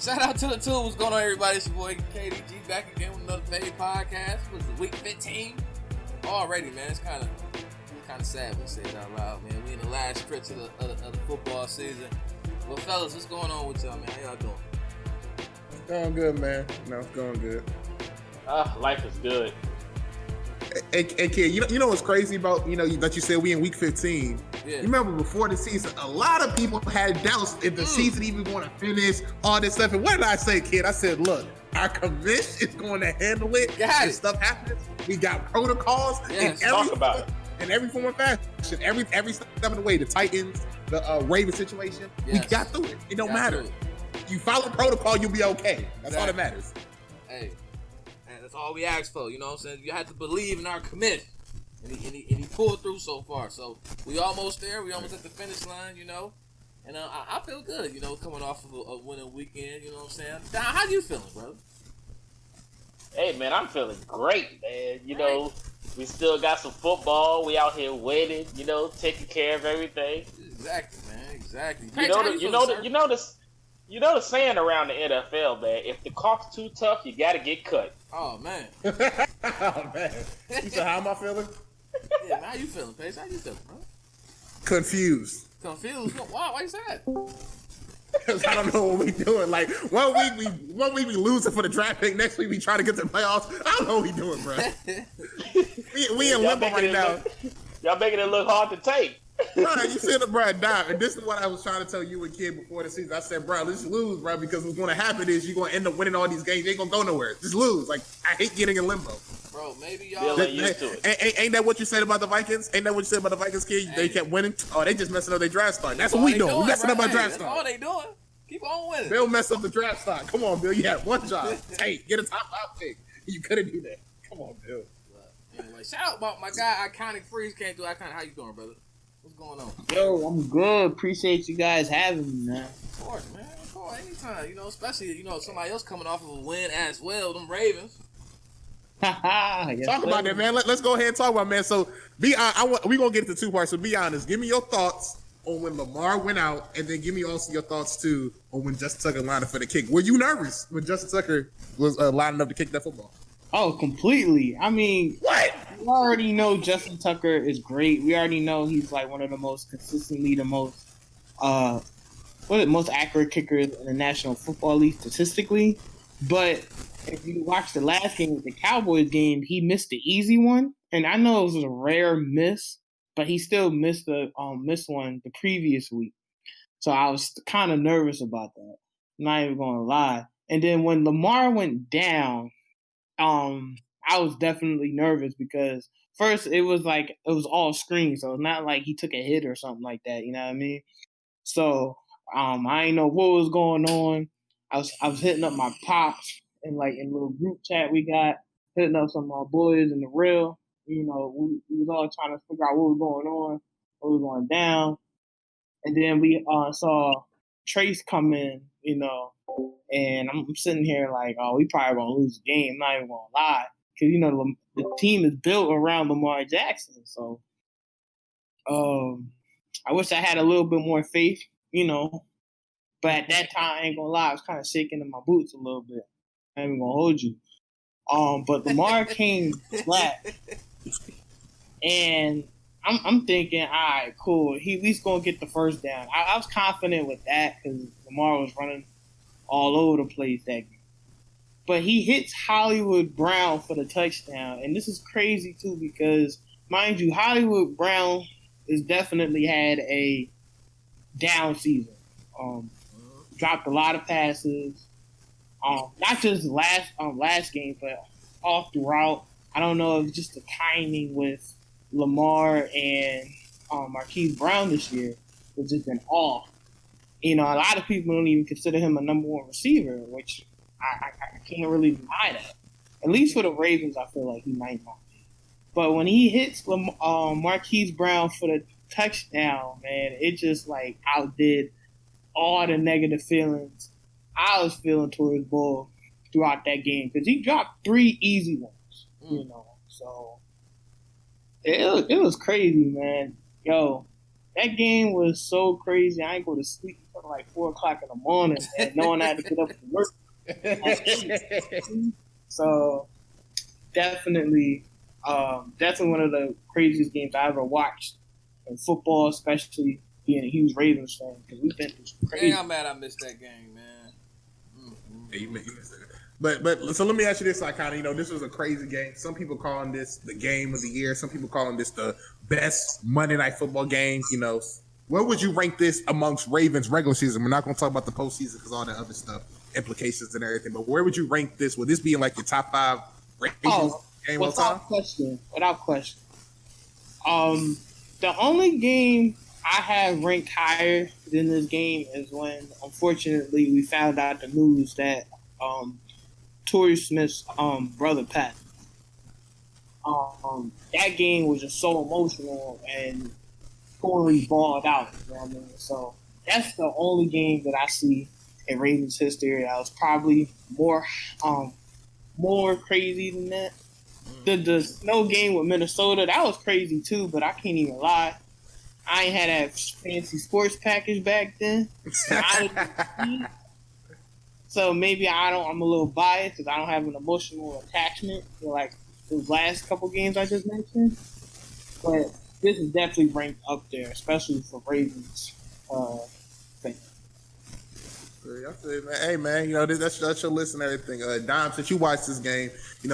Shout out to the two. What's going on, everybody? It's your boy KDG back again with another Fade podcast. Was it week 15 already, man? It's kind of sad when you say it out loud, man. We in the last stretch of the football season. Well, fellas, what's going on with y'all, man? How y'all doing? It's going good, man. No, it's going good. Life is good. Hey, kid, you know what's crazy about, that you said we in week 15? Yeah. You remember before the season, a lot of people had doubts if the season even going to finish, all this stuff. And what did I say, kid? I said, look, our commission is going to handle it. If stuff happens, we got protocols in every form of fashion. Every step of the way, the Titans, the Ravens situation, we got through it. It don't matter. You follow protocol, you'll be okay. That's all that matters. Hey. That's all we asked for, you know what I'm saying? You had to believe in our commitment. And he pulled through so far. So we almost there. We almost at the finish line, you know. And I feel good, you know, coming off of a winning weekend, you know what I'm saying? Don, how you feeling, brother? Hey, man, I'm feeling great, man. You know, we still got some football. We out here winning, you know, taking care of everything. Exactly, man. Exactly. You know the saying around the NFL, man, if the cock's too tough, you got to get cut. Oh, man. Oh, man. You said, how am I feeling? Yeah, man, how you feeling, Pace? How you feeling, bro? Confused. Confused? Why you say that? Because I don't know what we doing. Like, one week we losing for the draft pick. Next week we try to get to the playoffs. I don't know what we doing, bro. we in limbo right now. Y'all making it look hard to take. Bro, you said it, bro, die. And this is what I was trying to tell you and kid before the season. I said, bro, let's lose, bro, because what's going to happen is you're going to end up winning all these games. You ain't going to go nowhere. Just lose. Like, I hate getting in limbo. Bro, maybe y'all used to it. Ain't that what you said about the Vikings? Ain't that what you said about the Vikings, kid? They kept winning? Oh, they just messing up their draft stock. That's what we doing. We messing up our draft stock. That's all they doing. Keep on winning. Bill messed up the draft stock. Come on, Bill. You had one job. Hey, get a top 5 pick. You couldn't do that. Come on, Bill. Anyway, shout out my guy, IconicFreeze came through. How you doing, brother? What's going on? Yo, I'm good. Appreciate you guys having me, man. Of course, man. Of course, anytime. You know, especially, you know, somebody else coming off of a win as well, them Ravens. Yes, talk about that, man. Let's go ahead and talk about it, man. So, we're going to get into 2 parts. So, be honest. Give me your thoughts on when Lamar went out, and then give me also your thoughts, too, on when Justin Tucker lined up for the kick. Were you nervous when Justin Tucker was lining up to kick that football? Oh, completely. I mean, what? We already know Justin Tucker is great. We already know he's like one of the most consistently most accurate kickers in the National Football League statistically. But if you watch the last game, the Cowboys game, he missed the easy one, and I know it was a rare miss, but he still missed one the previous week. So I was kind of nervous about that. I'm not even gonna lie. And then when Lamar went down, I was definitely nervous because first it was all screen, so it's not like he took a hit or something like that, you know what I mean? So I didn't know what was going on. I was hitting up my pops in a little group chat we got, hitting up some of my boys in the real. You know, we was all trying to figure out what was going on, what was going down. And then we saw Trace come in, you know, and I'm sitting here like, oh, we probably gonna lose the game. I'm not even gonna lie, because you know the team is built around Lamar Jackson. So, I wish I had a little bit more faith, you know. But at that time, I ain't gonna lie, I was kind of shaking in my boots a little bit. I ain't even gonna hold you. But Lamar came flat, and I'm thinking, all right, cool. He at least gonna get the first down. I was confident with that because Lamar was running all over the place that game. But he hits Hollywood Brown for the touchdown. And this is crazy, too, because, mind you, Hollywood Brown has definitely had a down season. Dropped a lot of passes. Not just last game, but all throughout. I don't know if it's just the timing with Lamar and Marquise Brown this year has just been off. You know, a lot of people don't even consider him a number 1 receiver, which I can't really deny that. At least for the Ravens, I feel like he might not be. But when he hits Marquise Brown for the touchdown, man, it just outdid all the negative feelings I was feeling towards Bull throughout that game, because he dropped 3 easy ones, you know. So it was crazy, man. Yo, that game was so crazy. I ain't go to sleep for till like 4:00 in the morning, and no one had to get up to work. So definitely one of the craziest games I ever watched in football, especially being a huge Ravens fan, because we've been through some crazy. Dang, I'm mad I missed that game, man. Yeah, you missed it. But so let me ask you this, Iconic. This was a crazy game. Some people calling this the game of the year. Some people calling this the best Monday Night Football game. Where would you rank this amongst Ravens regular season? We're not going to talk about the postseason because all that other stuff, implications and everything. But where would you rank this? Would this be in like your top 5 Ravens game of time? Without question. The only game I have ranked higher than this game is when, unfortunately, we found out the news that Torrey Smith's brother passed. That game was just so emotional, and Torrey balled out. You know what I mean? So that's the only game that I see in Ravens history that was probably more crazy than that. The snow game with Minnesota, that was crazy too, but I can't even lie. I ain't had that fancy sports package back then. So maybe I'm a little biased because I don't have an emotional attachment to like those last couple games I just mentioned. But this is definitely ranked up there, especially for Ravens fans. Hey man, that's your list and everything. Dom, since you watched this game,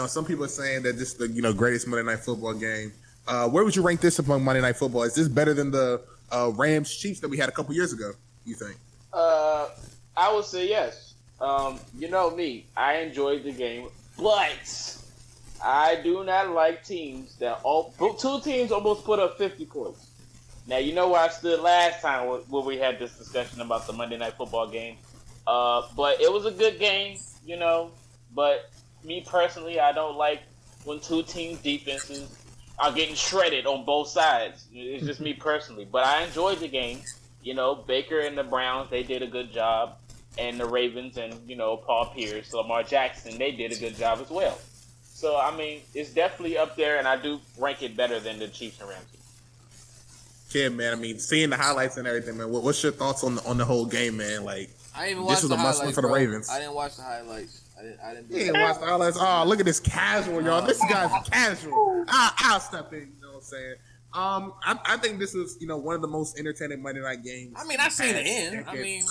some people are saying that this is the greatest Monday Night Football game. Where would you rank this among Monday Night Football? Is this better than the Rams Chiefs that we had a couple years ago? You think? I would say yes. You know me, I enjoyed the game, but I do not like teams that two teams almost put up 50 points. Now you know where I stood last time when we had this discussion about the Monday Night Football game. But it was a good game, But me personally, I don't like when two teams' defenses are getting shredded on both sides. It's just me personally. But I enjoyed the game. Baker and the Browns, they did a good job. And the Ravens and, Paul Pierce, Lamar Jackson, they did a good job as well. So, I mean, it's definitely up there, and I do rank it better than the Chiefs and Rams. Yeah, man. I mean, seeing the highlights and everything, man. What's your thoughts on the whole game, man? Like, I didn't even watch this was the a must-win for the Ravens. I didn't watch the highlights. I didn't. You didn't watch the highlights. Oh, look at this casual, y'all. This guy's casual. I'll step in. You know what I'm saying? I think this is one of the most entertaining Monday night games. I mean, I seen the end. I mean.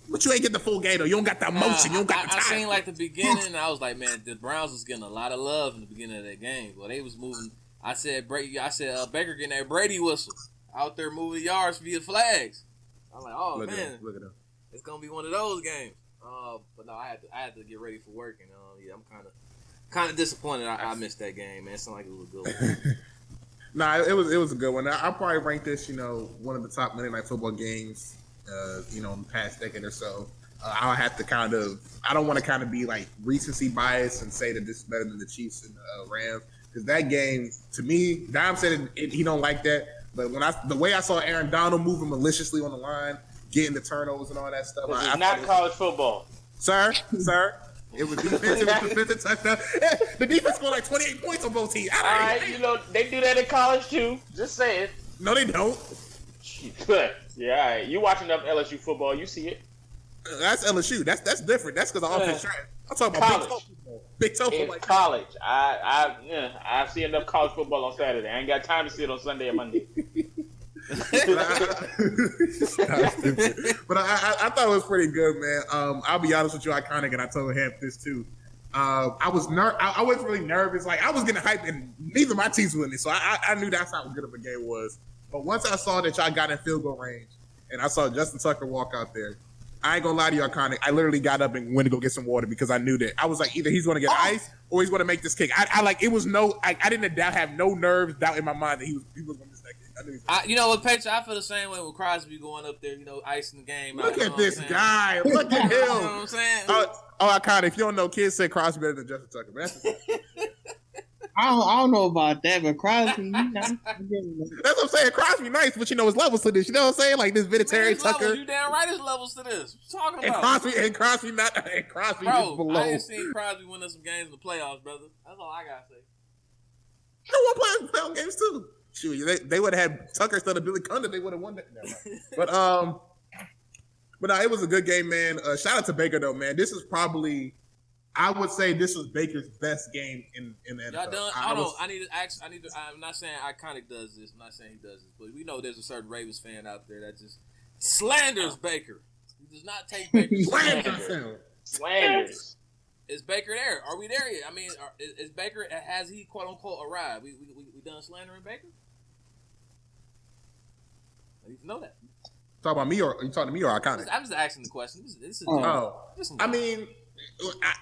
But you ain't get the full game though. You don't got the emotion. You don't got the time. I seen like the beginning, and I was like, man, the Browns was getting a lot of love in the beginning of that game. Well, they was moving. I said Baker getting that Brady whistle out there moving yards via flags. I'm like, oh look man, look at him. It's gonna be one of those games. But no, I had to get ready for work, and yeah, I'm kind of disappointed. I missed that game, man. It sounded like it was a good one. Nah, it was a good one. I'll probably rank this, one of the top Monday Night Football games. In the past decade or so, I'll have to I don't want to kind of be like recency bias and say that this is better than the Chiefs and the Rams, because that game, to me, Dom said he don't like that, but the way I saw Aaron Donald moving maliciously on the line, getting the turnovers and all that stuff. It's not college football. Sir, it was defensive, defensive touchdown. The defense scored like 28 points on both teams. All right, they do that in college too. Just say it. No, they don't. Yeah, all right. You watch enough LSU football, you see it. That's LSU. That's different. That's because the offense trash. I'm talking about college. Big toe In like college. I see enough college football on Saturday. I ain't got time to see it on Sunday or Monday. But I thought it was pretty good, man. I'll be honest with you, Iconic, and I told him this too. I wasn't really nervous. Like, I was getting hyped, and neither of my teams were in it, so I knew that's how good of a game it was. But once I saw that y'all got in field goal range, and I saw Justin Tucker walk out there, I ain't gonna lie to you, Iconic. I literally got up and went to go get some water because I knew that. I was like, either he's gonna get ice or he's gonna make this kick. I didn't have no nerves, doubt in my mind that he was gonna miss that kick. I knew he was what, Patriot, I feel the same way with Crosby going up there, icing the game. Look at this guy. Look at him. You know what I'm saying? Iconic. If you don't know, kids say Crosby better than Justin Tucker. But that's I don't know about that, but Crosby, that's what I'm saying. Crosby nice, but there's levels to this. You know what I'm saying? Like this Vinatieri Tucker. Levels. You damn right, there's levels to this. What you talking about? And Crosby Bro, is below. I ain't seen Crosby win us some games in the playoffs, brother. That's all I gotta say. No one playing playoff games too. Shoot, they would have had Tucker instead of Billy Cundiff. They would have won that. But But no, it was a good game, man. Shout out to Baker though, man. This is probably, I would say, this was Baker's best game in the NFL. Y'all done? Hold on. I need to ask. I'm not saying Iconic does this. I'm not saying he does this, but we know there's a certain Ravens fan out there that just slanders Baker. He does not take Baker. Slanders. Is Baker there? Are we there yet? I mean, is Baker, has he quote unquote arrived? We done slandering Baker? I need to know that. Talk about me, or are you talking to me or Iconic? I'm just asking the question. This is I mean,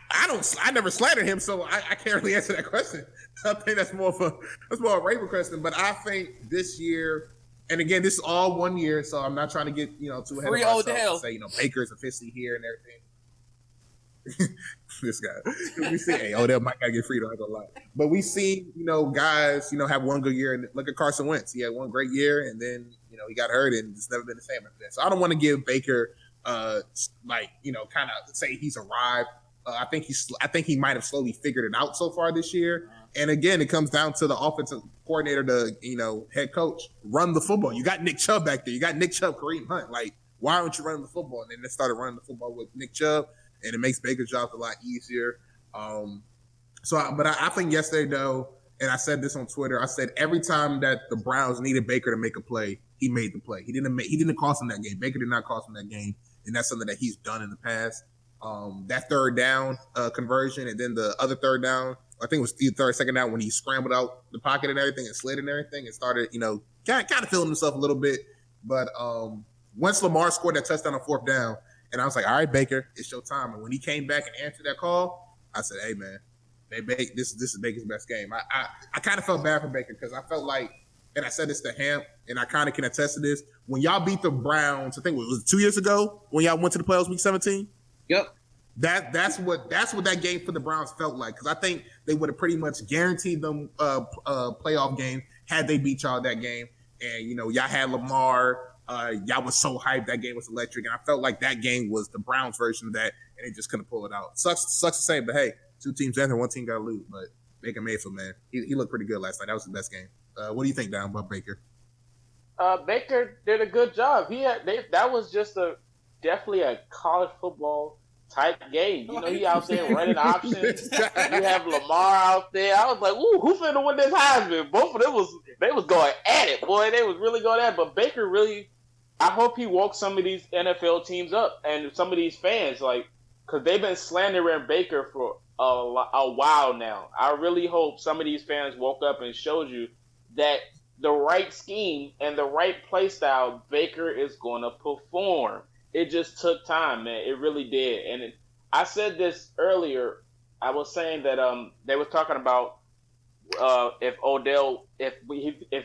I never slandered him, so I can't really answer that question. I think that's more of a Raven question. But I think this year, and again, this is all 1 year, so I'm not trying to get too ahead of myself and say Baker's officially here and everything. This guy, we see, hey, Odell might gotta get free. Don't have to lie, but we see guys have one good year, and look at Carson Wentz. He had one great year, and then he got hurt, and it's never been the same after that. So I don't want to give Baker kind of say he's arrived. I think he might have slowly figured it out so far this year. And again, it comes down to the offensive coordinator, the head coach, run the football. You got Nick Chubb back there. You got Nick Chubb, Kareem Hunt. Like, why aren't you running the football? And then they started running the football with Nick Chubb, and it makes Baker's job a lot easier. But I think yesterday, though, and I said this on Twitter, I said every time that the Browns needed Baker to make a play, he made the play. He didn't cost him that game. Baker did not cost him that game, and that's something that he's done in the past. That third down conversion, and then the other third down, I think it was the second down when he scrambled out the pocket and everything and slid and everything and started, kind of feeling himself a little bit. But once Lamar scored that touchdown on fourth down, and I was like, all right, Baker, it's your time. And when he came back and answered that call, I said, hey, man, this is Baker's best game. I kind of felt bad for Baker because I felt like, and I said this to Hamp, and I kind of can attest to this, when y'all beat the Browns, I think it was 2 years ago when y'all went to the playoffs week 17? Yep. That's what that game for the Browns felt like, because I think they would have pretty much guaranteed them a playoff game had they beat y'all that game. And y'all had Lamar, y'all was so hyped, that game was electric, and I felt like that game was the Browns version of that, and they just couldn't pull it out. Sucks to say, but hey, two teams enter, one team got to lose. But Baker Mayfield, man, he looked pretty good last night. That was the best game. What do you think, Down, about Baker? Baker did a good job. That was just definitely a college football type game. He out there running options. You have Lamar out there. I was like, ooh, who finna win this Heisman? Both of them was going at it, boy. They was really going at it. But Baker really, I hope he woke some of these NFL teams up and some of these fans, because they've been slandering Baker for a while now. I really hope some of these fans woke up and showed you that the right scheme and the right play style, Baker is going to perform. It just took time, man. It really did. And I said this earlier. I was saying that they was talking about if Odell, if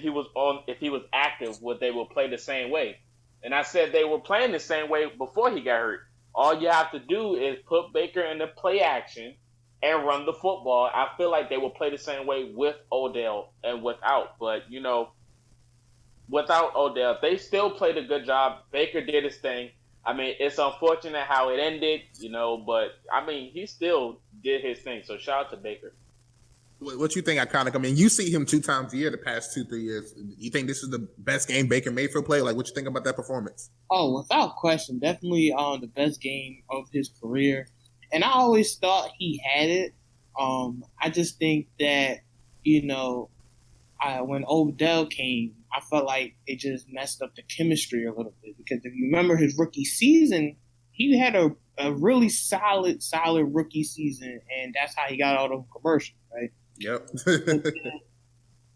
he was active, would they will play the same way? And I said they were playing the same way before he got hurt. All you have to do is put Baker in the play action and run the football. I feel like they will play the same way with Odell and without. But without Odell, they still played a good job. Baker did his thing. I mean, it's unfortunate how it ended, but I mean, he still did his thing. So shout out to Baker. What you think, Iconic? I mean, you see him 2 times a year the past 2-3 years. You think this is the best game Baker Mayfield played? Like, what you think about that performance? Oh, without question, definitely the best game of his career. And I always thought he had it. I just think that, when Odell came, I felt like it just messed up the chemistry a little bit, because if you remember his rookie season, he had a really solid rookie season, and that's how he got all those commercials, right? Yep.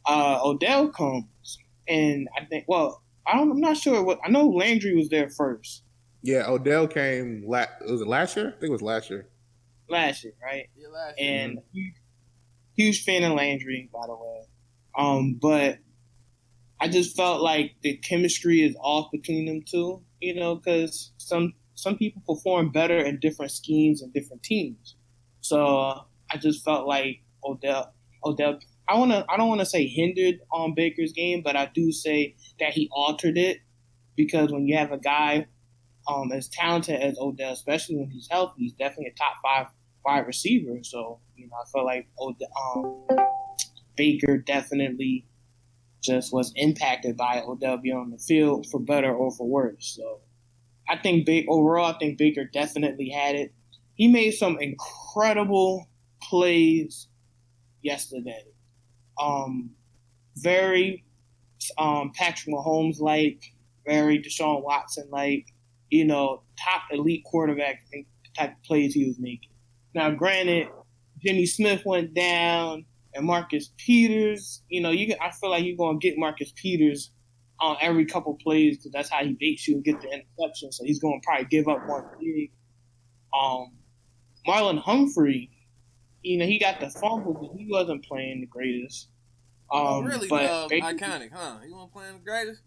Odell comes, and I think, I'm not sure I know Landry was there first. Yeah, Odell came, was it last year? I think it was last year. Last year, right? Yeah, last year. And huge fan of Landry, by the way. But I just felt like the chemistry is off between them two, because some people perform better in different schemes and different teams. So I just felt like Odell. I don't want to say hindered on Baker's game, but I do say that he altered it, because when you have a guy as talented as Odell, especially when he's healthy, he's definitely a top five receiver. So I felt like Baker definitely just was impacted by Odell being on the field, for better or for worse. So I think Baker definitely had it. He made some incredible plays yesterday. Very Patrick Mahomes like, very Deshaun Watson like, top elite quarterback, the type of plays he was making. Now, granted, Jimmy Smith went down and Marcus Peters, I feel like you're going to get Marcus Peters on every couple plays because that's how he baits you and get the interception. So he's going to probably give up one big. Marlon Humphrey, he got the fumble, but he wasn't playing the greatest. Really, but iconic, huh? You want to play the greatest?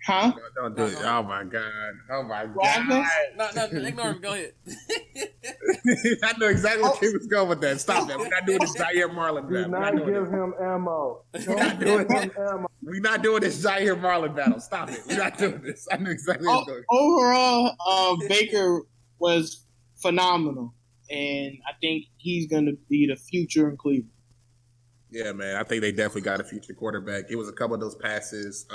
Huh? Don't do it. Oh my God. Oh my God. No, ignore me. Go ahead. I know exactly where he was going with that. Stop that. We're not doing this Zaire Marlon battle. Do not give him ammo. We're not doing this Zaire Marlon battle. Stop it. We're not doing this. I know exactly where he's going. Overall, Baker was phenomenal, and I think he's going to be the future in Cleveland. Yeah, man. I think they definitely got a future quarterback. It was a couple of those passes.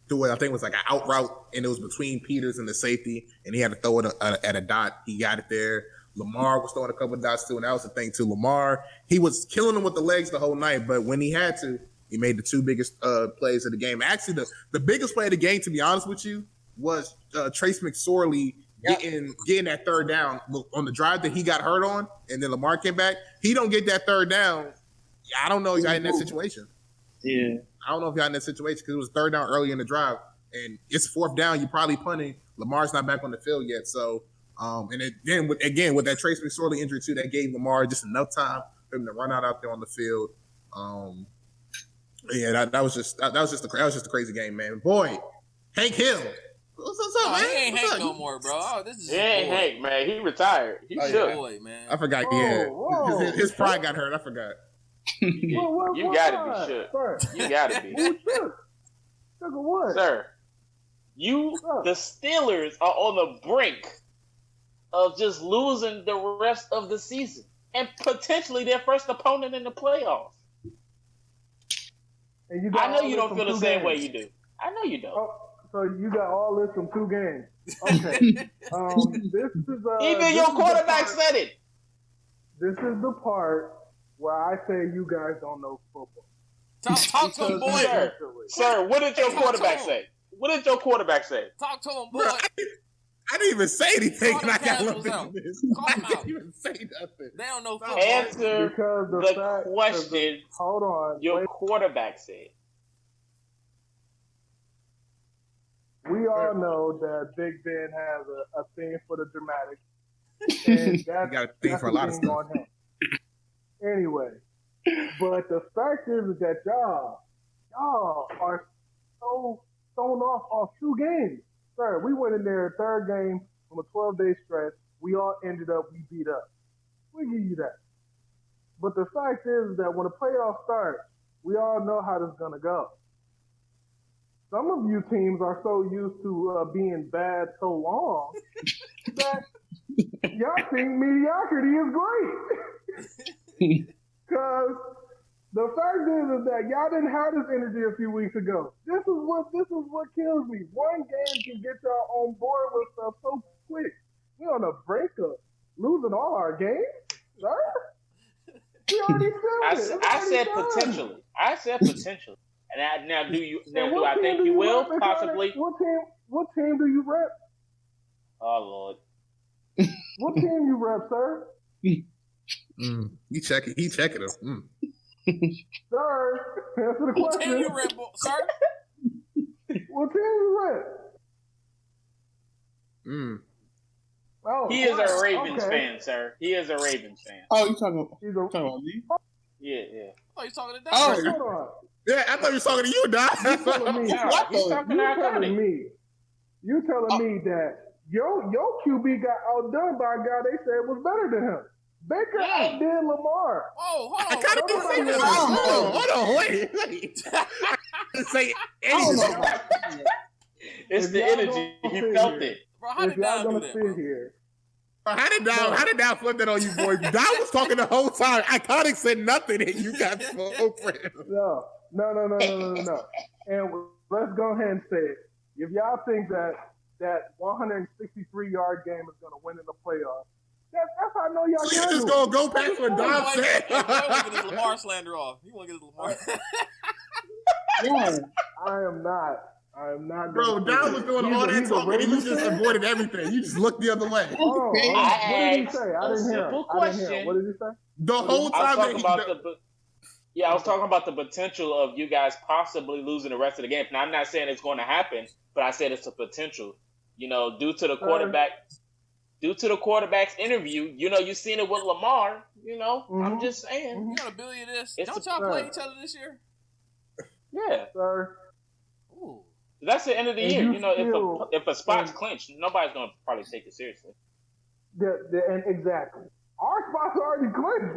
Threw it, I think it was like an out route, and it was between Peters and the safety, and he had to throw it at a dot. He got it there. Lamar was throwing a couple of dots too, and that was the thing too. Lamar, he was killing them with the legs the whole night, but when he had to, he made the two biggest plays of the game. Actually, the biggest play of the game, to be honest with you, was Trace McSorley getting that third down on the drive that he got hurt on, and then Lamar came back. He don't get that third down. I don't know if y'all in that situation. Yeah. I don't know if y'all in that situation because it was third down early in the drive, and it's fourth down. You're probably punting. Lamar's not back on the field yet, so then with that Trace McSorley injury too, that gave Lamar just enough time for him to run out there on the field. That was just a crazy game, man. Boy, Hank Hill. What's up, man? He ain't Hank no more, bro. Oh, this is he ain't Hank, man. He retired. He should. Boy, man. I forgot. His pride got hurt. I forgot. You gotta be shook. You gotta be. What? Sir, the Steelers are on the brink of just losing the rest of the season and potentially their first opponent in the playoffs. And I know you don't feel the same way you do. I know you don't. Oh, so you got all this from 2 games. Okay. This is even your quarterback said it. This is the part where I say you guys don't know football. Talk to him, boy. Sir, what did your quarterback say? What did your quarterback say? Talk to him, boy. Bro, I didn't even say anything. I didn't even say nothing. They don't know football. Answer the question. Hold on. Your quarterback said. We all know that Big Ben has a thing for the dramatic. And that's, got a thing for a lot of stuff. Anyway, but the fact is that y'all are so thrown off 2 games. Sir, we went in there third game from a 12-day stretch. We all ended up, we beat up. We give you that. But the fact is that when the playoffs start, we all know how this is going to go. Some of you teams are so used to being bad so long that y'all think mediocrity is great. Because the fact is that y'all didn't have this energy a few weeks ago. This is what kills me. One game can get y'all on board with stuff so quick. We on the brink of losing all our games, sir. We already said it. I said potentially. I said potentially. And now, do I think you will possibly? What team do you rep? Oh Lord. What team you rep, sir? He checking him. Sir, answer the question. What team you rep, sir? What team you rep? Oh, he is a Ravens fan, sir. He is a Ravens fan. Oh, you talking about me? Yeah. Oh, you talking to Doc? Oh, hold on. Yeah, I thought you were talking to you, Doc. He's talking You telling me that your QB got outdone by a guy they said was better than him. Baker outdid Lamar. Oh, hold on. I kind of didn't say that. Hold on, wait. Say anything. It's the energy. He felt it. Bro, how did Doc do that, bro? Here? How did Doc flip that on you, boy? Doc was talking the whole time. Iconic said nothing, and you got smoke for him. No. And let's go ahead and say it. If y'all think that that 163-yard game is going to win in the playoffs. That's how I know y'all So you just gonna go back to what Dom said? He want to get his Lamar slander off. He want to get his Lamar. Yeah, I am not. Bro, Dom was doing all that talking. You just avoided everything. You just looked the other way. What did he say? I didn't hear him. Question. What did he say? The whole time. I was talking about the potential of you guys possibly losing the rest of the game. Now, I'm not saying it's going to happen, but I said it's a potential. You know, due to the quarterback's interview, you know, you've seen it with Lamar. You know, I'm just saying. You got a billion of this. Don't y'all play each other this year? Yeah. Sir. Ooh. That's the end of the year. You know, if a spot's clinched, nobody's going to probably take it seriously. And exactly. Our spot's already clinched.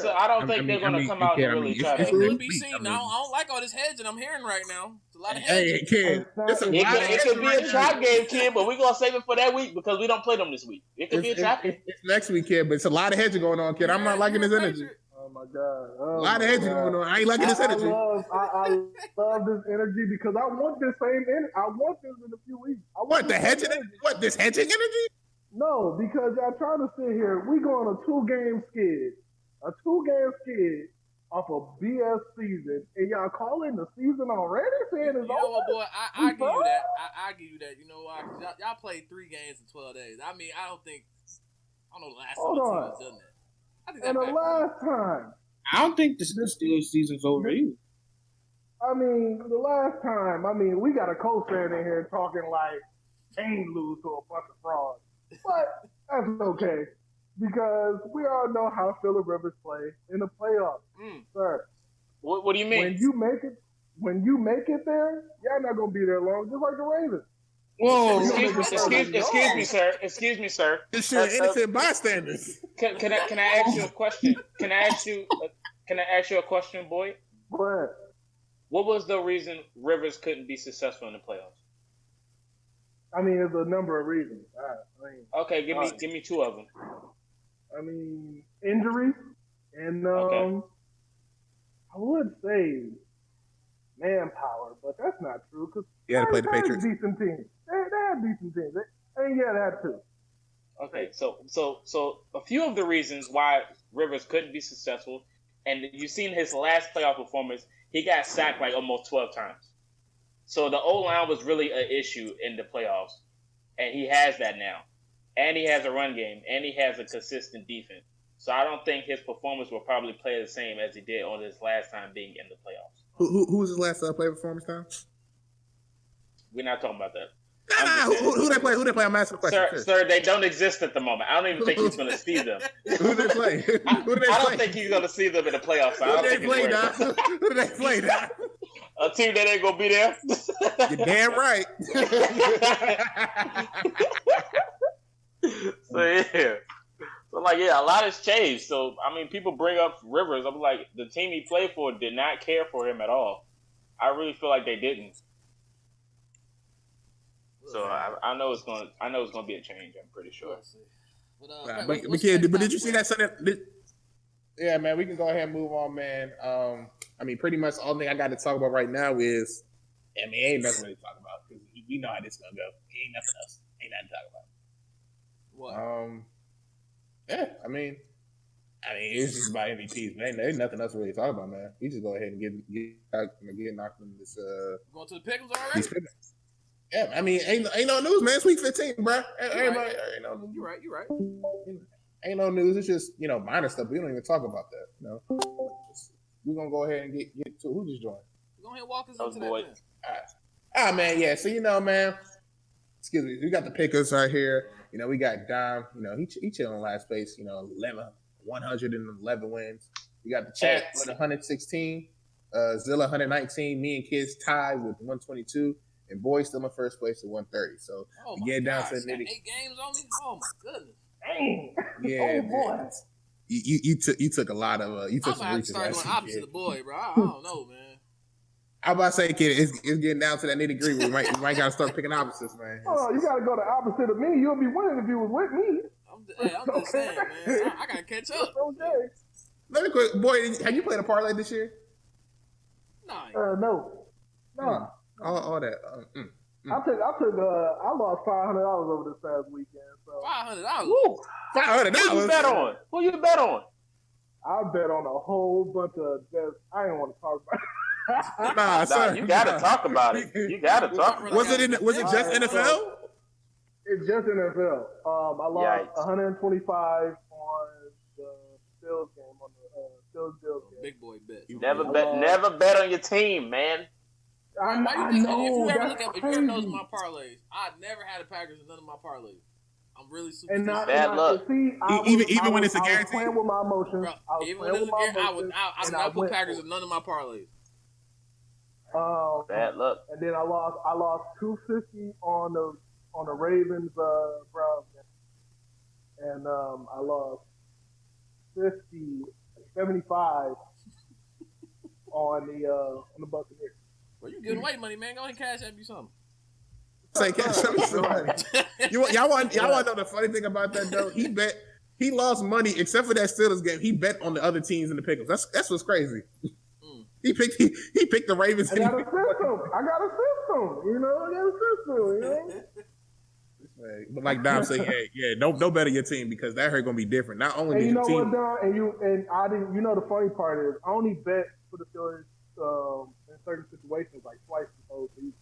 So I don't think they're going to come out and really try to. It would be seen. I don't like all this hedging I'm hearing right now. It's a lot of hedging. Hey, kid. It could be a trap game, kid, but we're going to save it for that week because we don't play them this week. It could be a trap game. It's next week, kid, but it's a lot of hedging going on, kid. I'm not liking this energy. Oh my God. A lot of hedging going on. I ain't liking this energy. I love this energy because I want this same energy. I want this in a few weeks. What, the hedging energy? What, this hedging energy? No, because y'all trying to sit here. We go on a 2-game skid. A 2-game skid off a BS season. And y'all calling the season already? Saying it's over? You know what, boy? I give you that. I give you that. You know why? Because y'all played 3 games in 12 days. I mean, I don't know the last time the team has done that. And the last time. I don't think the Steelers season's over either. I mean, the last time, we got a Colts fan in here talking like ain't lose to a bunch of frauds. But that's okay. Because we all know how Phillip Rivers play in the playoffs. Sir. What do you mean? When you make it there, y'all not gonna be there long, just like the Ravens. Whoa! Excuse me, sir. This shit innocent bystanders. Can I ask you a question? Can I ask you a question, boy? Go ahead. What was the reason Rivers couldn't be successful in the playoffs? I mean, there's a number of reasons. Okay, give me 2 of them. I mean, injuries, and okay. I would say manpower, but that's not true because you had to play the Patriots. Decent teams. They had decent teams. That too. Okay, so a few of the reasons why Rivers couldn't be successful, and you've seen his last playoff performance, he got sacked like almost 12 times. So the O-line was really an issue in the playoffs, and he has that now. And he has a run game, and he has a consistent defense. So I don't think his performance will probably play the same as he did on his last time being in the playoffs. Who was his last play performance time? We're not talking about that. Who they play? Who they play? I'm asking the question. Sir, they don't exist at the moment. I don't even think he's going to see them. Who they play? I don't think he's going to see them in the playoffs. Who they play, Doc? Who do they play, Doc? A team that ain't going to be there. You're damn right. So a lot has changed. So, I mean, people bring up Rivers. I'm like, the team he played for did not care for him at all. I really feel like they didn't. So I know it's gonna be a change. I'm pretty sure. But did you see that Sunday? Yeah, man, we can go ahead and move on, man. I mean, pretty much all thing I got to talk about right now is, ain't nothing really to talk about because we know how this is gonna go. Ain't nothing else. Ain't nothing to talk about. What? Yeah, I mean, it's just about MVPs, man. Ain't nothing else really to talk about, man. We just go ahead and get knocked into this. Going to the pickles already? Yeah, I mean, ain't no news, man. It's week 15, bro. Everybody, ain't no news. You're right. Ain't no news. It's just, minor stuff. We don't even talk about that. We're going to go ahead and get to who just joined. Go ahead and walk us into that. All right, man. Yeah, so, man, excuse me. We got the pickers right here. We got Dom. He chilling last place, 111 wins. We got the chat with 116. Zilla 119. Me and Kids tied with 122. And Boy still in first place at 130. So we get down to the nitty. 8 games on me? Oh my goodness. Dang. Yeah, boy. You took a lot of you took some reaches. I'm about to start going opposite the boy, bro. I don't know, man. I'm about to say, kid, it's getting down to that nitty gritty. We might gotta start picking opposites, man. Oh, you gotta go the opposite of me. You'll be winning if you was with me. I'm just saying, man. I gotta catch up. Okay. Let me quick, boy. Have you played a parlay this year? No. No. All that. I lost $500 over this past weekend. So $500. $500. Who you bet on? Who you bet on? I bet on a whole bunch of just. I didn't want to talk about it. Nah, sir. You gotta talk about it. You gotta talk about it. Was it just NFL? It's just NFL. I lost 125 on the Bills game, on the Bills game. Big boy bet. Never bet on your team, man. I know. If you ever notice my parlays, I never had the Packers in none of my parlays. I'm really super. Bad luck. Even when it's a guarantee. I was playing with my emotions. Even when it's a guarantee, I would not put Packers in none of my parlays. Bad luck. And then I lost $250 on the Ravens Browns game, and I lost 75 on the Buccaneers. Well, you giving away money, man. Go ahead and cash at me something. Say, cash me some money. Y'all want to know the funny thing about that though? He lost money except for that Steelers game. He bet on the other teams in the pickles. That's what's crazy. He picked the Ravens. I got a system. You know. But like Dom said, yeah, no better your team because that hurt gonna be different. Not only and you know team, what, Dom, and I didn't. You know the funny part is I only bet for the Steelers in certain situations like twice the whole season,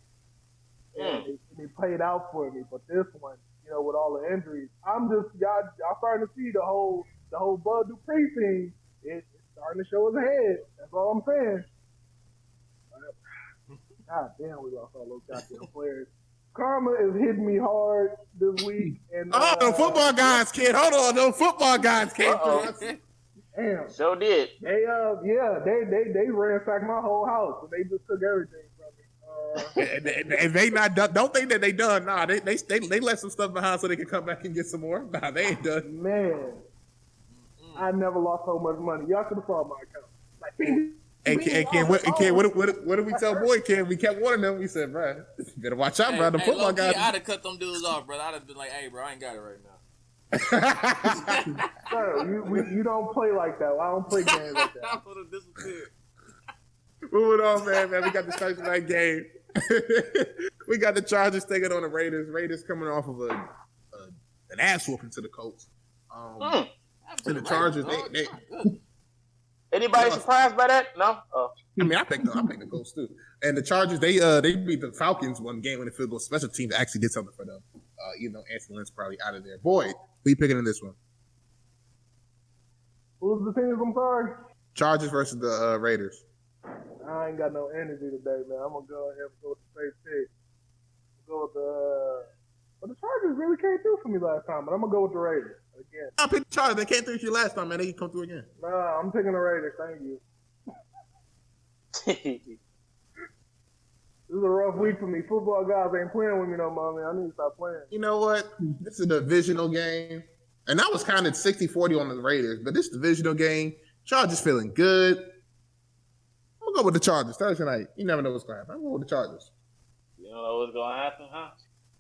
and they played out for me. But this one, you know, with all the injuries, I'm just y'all starting to see the whole Bud Dupree thing. It's starting to show his head. That's all I'm saying. God damn, we lost all those goddamn players. Karma is hitting me hard this week. And the football guys, kid. Hold on, no football guys came through. Damn. So did. They ransacked my whole house and they just took everything from me. And they not done. Don't think that they done. Nah, they left some stuff behind so they can come back and get some more. Nah, they ain't done. Man, I never lost so much money. Y'all could have saw my account. Like, Ken, what did we tell boy Ken? We kept warning them. We said, bro, better watch out, bro. The football guys. I'd have cut them dudes off, brother. I'd have been like, hey, bro, I ain't got it right now. Sir, you don't play like that. I don't play games like that. I would have disappeared. Moving on, man. We got the start of that game. We got the Chargers taking on the Raiders. Raiders coming off of an ass whooping to the Colts. To the Chargers, they Anybody surprised by that? No. I mean, I think the Colts too. And the Chargers, they beat the Falcons one game when the field goal special teams actually did something for them. Even though Anthony Lynn's probably out of there. Boy, who you picking in this one? Who's the teams? I'm sorry. Chargers versus the Raiders. I ain't got no energy today, man. I'm gonna go ahead and go with the safe pick. Go with but the Chargers really came through for me last time, but I'm gonna go with the Raiders again. I picked the Chargers. They came through with you last time, man. They can come through again. Nah, I'm picking the Raiders. Thank you. This is a rough week for me. Football guys ain't playing with me no more, man. I need to stop playing. You know what? This is a divisional game. And I was kind of 60-40 on the Raiders, but this divisional game, Chargers feeling good. I'm going to go with the Chargers Thursday night. You never know what's going to happen. I'm going with the Chargers. You don't know what's going to happen, huh?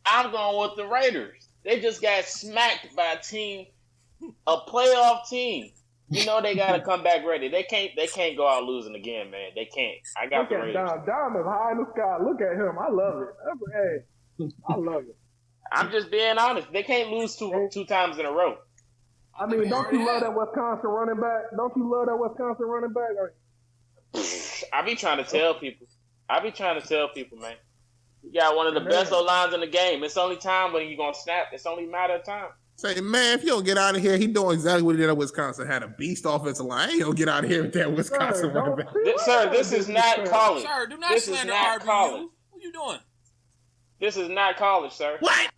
I'm going with the Raiders. They just got smacked by a playoff team. You know they got to come back ready. They can't go out losing again, man. They can't. I got the Raiders. Dom is high in the sky. Look at him. I love it. Hey, I love it. I'm just being honest. They can't lose two times in a row. I mean, don't you love that Wisconsin running back? I be trying to tell people. Man. You got one of the best O-lines in the game. It's only time when you're going to snap. It's only a matter of time. Say, man, if you don't get out of here, he doing exactly what he did at Wisconsin. Had a beast offensive line. He don't get out of here with that Wisconsin running back. Sir, this is not college. Sir, do not slander RBU. College. What you doing? This is not college, sir. What?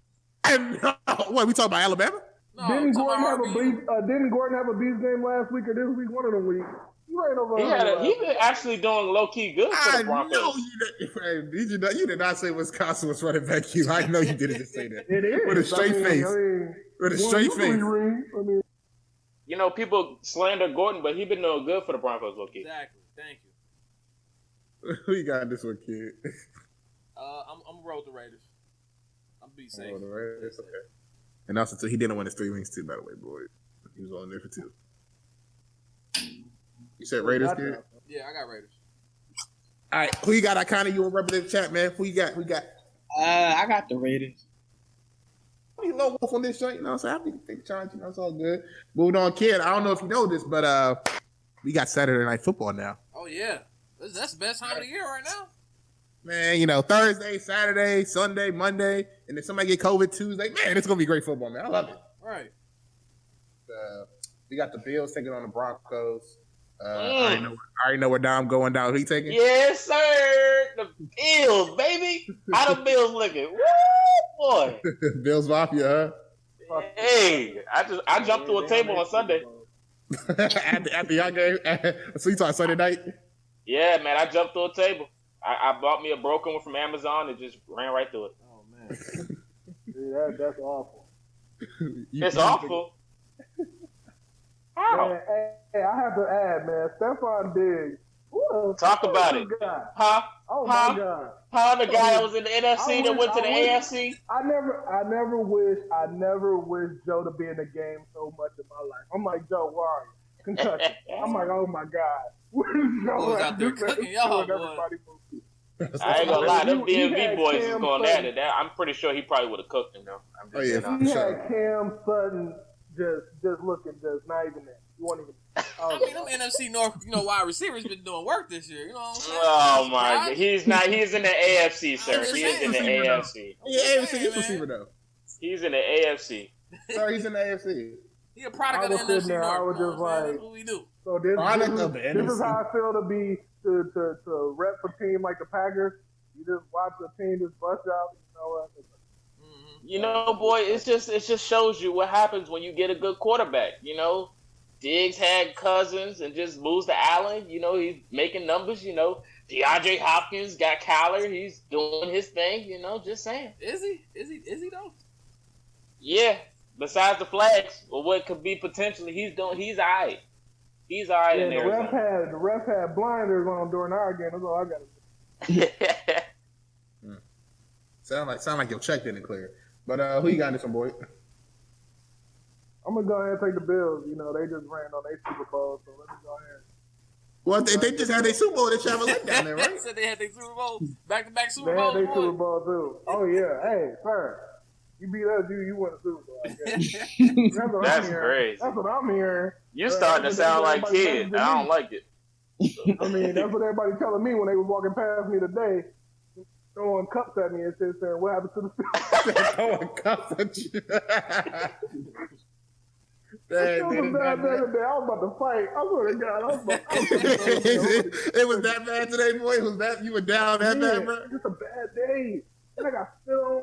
What, we talking about Alabama? No, didn't Gordon have a beast game last week or this week? One of them weeks. He been actually doing low-key good for the Broncos. You did not say Wisconsin was running back. I know you didn't just say that. It is. With a straight face. With a straight face. You know, people slander Gordon, but he been doing good for the Broncos, low-key. Exactly. Thank you. Who you got this one, kid? I'm going to roll with the Raiders. I'm be safe. The Raiders, okay. And also, he didn't win his 3 rings, too, by the way, boy. He was only there for 2. You said Raiders, kid? Yeah, I got Raiders. All right, who you got? You a representative chat, man. Who you got? I got the Raiders. I mean, low wolf on this joint, you know what I'm saying? I be think Giants, you know, it's all good. Moving on, kid. I don't know if you know this, but we got Saturday Night Football now. Oh yeah, that's the best time of the year right now. Man, you know, Thursday, Saturday, Sunday, Monday, and if somebody get COVID Tuesday, man, it's gonna be great football, man. I love it. Right. We got the Bills taking on the Broncos. I already know where Dom going down. Who he taking? Yes, sir. The Bills, baby. How the Bills looking? Woo, boy. Bills Mafia, huh? Hey, I jumped through a table on Sunday. at the young game. So you talking Sunday night? Yeah, man, I jumped through a table. I bought me a broken one from Amazon and just ran right through it. Oh man. Yeah, that's awful. It's awful. How? Man, hey, I have to add, man, Stephon Diggs. Talk about it. Guy? Huh? Oh Huh? my God. How the guy that was in the NFC that went to the AFC? I never wish Joe to be in the game so much in my life. I'm like, Joe, where are you? Kentucky. I'm like, oh my God. Where's Joe? Who's out there cooking y'all, boy? Everybody moves. I ain't gonna lie, them He DMV had boys is Cam going Sutton. at it. I'm pretty sure he probably would have cooked him though. I'm just yeah. saying, He Sure. had Cam Sutton just looking, just not even there. You won't even. I mean, them NFC North, wide receivers been doing work this year. You know what I'm saying? Oh my God, he's not. He's in the AFC, sir. just He is saying, in the receiver, though. AFC. Yeah, AFC man. is receiver though. He's in the AFC. Sorry, he's in the AFC. He a product I of the was sitting NFC there, I North. was You know just what I'm saying? like- That's what we do. So this Product of the is NFC. how I feel to be to rep a team like the Packers. You just watch the team just bust out. You know what? You know, boy, it just shows you what happens when you get a good quarterback. You know, Diggs had Cousins and just moves to Allen. You know, he's making numbers. You know, DeAndre Hopkins got Kyler. He's doing his thing. You know, just saying. Is he? Is he though? Yeah. Besides the flags, or what could be potentially, he's all right. He's all right Yeah, in the Arizona. ref had blinders on during our game. That's all I got to say. Sound like your check didn't clear. But who you got in this one, boy? I'm gonna go ahead and take the Bills. You know, they just ran on their Super Bowl, so let me go ahead. Well, they just had their Super Bowl. They travel like down there, right? Said they had their Super Bowl, back-to-back Super They had Bowl. their Super Bowl too. Oh yeah, hey, sir, you beat us, you won the Super Bowl. I guess. That's what That's I'm hearing. crazy. That's what I'm hearing. You're starting to sound like kid. I don't like it. I mean, that's what everybody telling me when they was walking past me today, throwing cups at me and shit, saying, "What happened to the?" Throwing cups at you. It was bad today. I was about to fight. I swear to God, I was about to It was that bad today, boy. It was that you were down that bad, bro? It's a bad day. And I got spit on.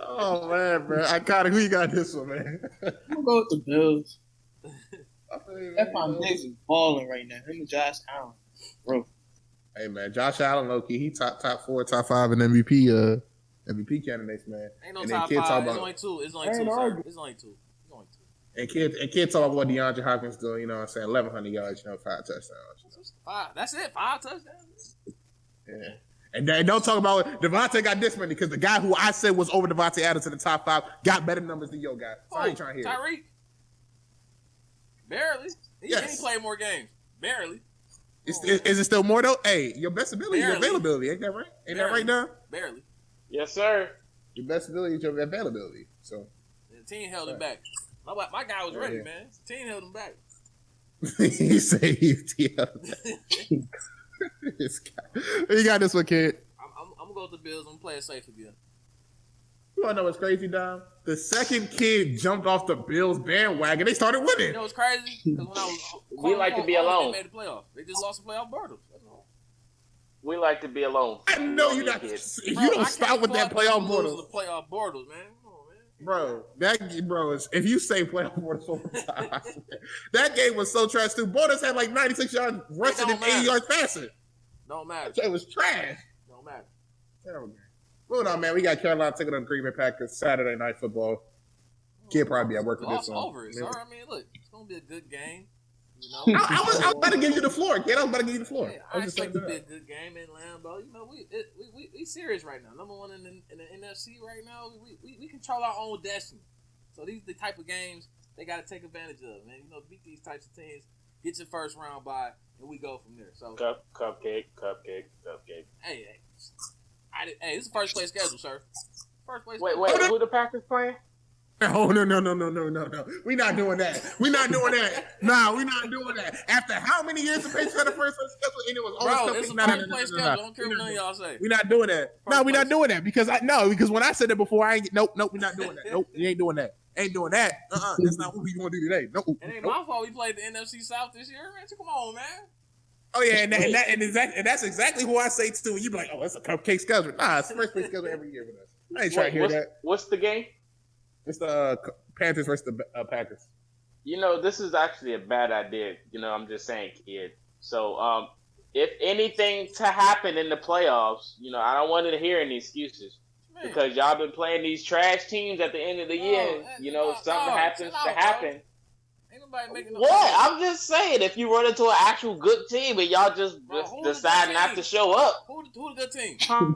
Oh man, bro. Iconic. Who you got this one, man? I'm gonna go with the Bills. That Hey, Diggs is balling right now. Him and Josh Allen, bro. Hey man, Josh Allen, low-key, he top 4, top 5 in MVP candidates, man. Ain't no And then top kids five. talk It's about- only two. It's only Ain't two, sir. arguing. It's only two. It's only two. And kids talk about what DeAndre Hopkins doing, you know what I'm saying? 1,100 yards, 5 touchdowns. Five. That's it. 5 touchdowns. Yeah. And they don't talk about Devontae got this many because the guy who I said was over Devontae Adams in the top 5 got better numbers than your guy. So I ain't trying to hear it. Tyreek. Barely. He Yes. played more games. Barely. Is it still more though? Hey, your best ability is your Barely. availability. Ain't that right? Ain't that right now? Barely. Yes, sir. Your best ability is your availability. So The team held him back. My guy was ready, Yeah. man. The team held him back. he said he's this guy. You got this one, kid. I'm gonna go with the Bills. I'm gonna play it safe again. You wanna know what's crazy, Dom? The second kid jumped off the Bills bandwagon. They started winning. You know what's crazy? Because when I was We like to be alone. They made the playoffs. They just lost the playoff borders. That's all. We like to be alone. I know you're not. Kids. You Bro, I don't can't stop with that fuck with playoff losing portal, The playoff borders, man. Come on, man. bro. If you say playoff portal so many times, that game was so trash too. Borders had like 96 yards rushing don't and 80 matter. yards passing. Don't matter. It was trash. Don't matter. Terrible game. Moving on, man. We got Carolina taking on the Green Bay Packers Saturday Night Football. Kid probably be at work for this Lost one. over it, sir. I mean, look, it's gonna be a good game. You know. I was about to give you the floor, kid. I was about to give you the floor. Yeah, I I was just expect it saying to be a good game in Lambeau. You know, we serious right now. Number one in the NFC right now. We control our own destiny. So these the type of games they got to take advantage of, man. You know, beat these types of teams, get your first round bye, and we go from there. So Cupcake. hey, Hey, this is first place schedule, sir. First place. Wait, who the Packers playing? Oh no! We're not doing that. We're not doing that. Nah, we're not doing that. After how many years the Patriots had the first place schedule, and it was bro, this is first place schedule. I don't care what none of y'all say. We're not doing that. No, we're not doing that because when I said that before, I ain't. Nope, we're not doing that. Nope, we ain't doing that. Ain't doing that. That's not what we gonna do today. Nope. It ain't my fault. We played the NFC South this year, man. So come on, man. Oh yeah, and that's exactly who I say to. You be like, oh, it's a cupcake schedule. Nah, it's the first place schedule every year with us. I ain't trying to hear that. What's the game? It's the Panthers versus the Packers. This is actually a bad idea. I'm just saying, kid. So, if anything to happen in the playoffs, I don't want to hear any excuses. Man. Because y'all been playing these trash teams at the end of the year. Something happens to happen. Ain't nobody making no What? I'm just saying, if you run into an actual good team and y'all just decide not to show up. Who the good team? Huh?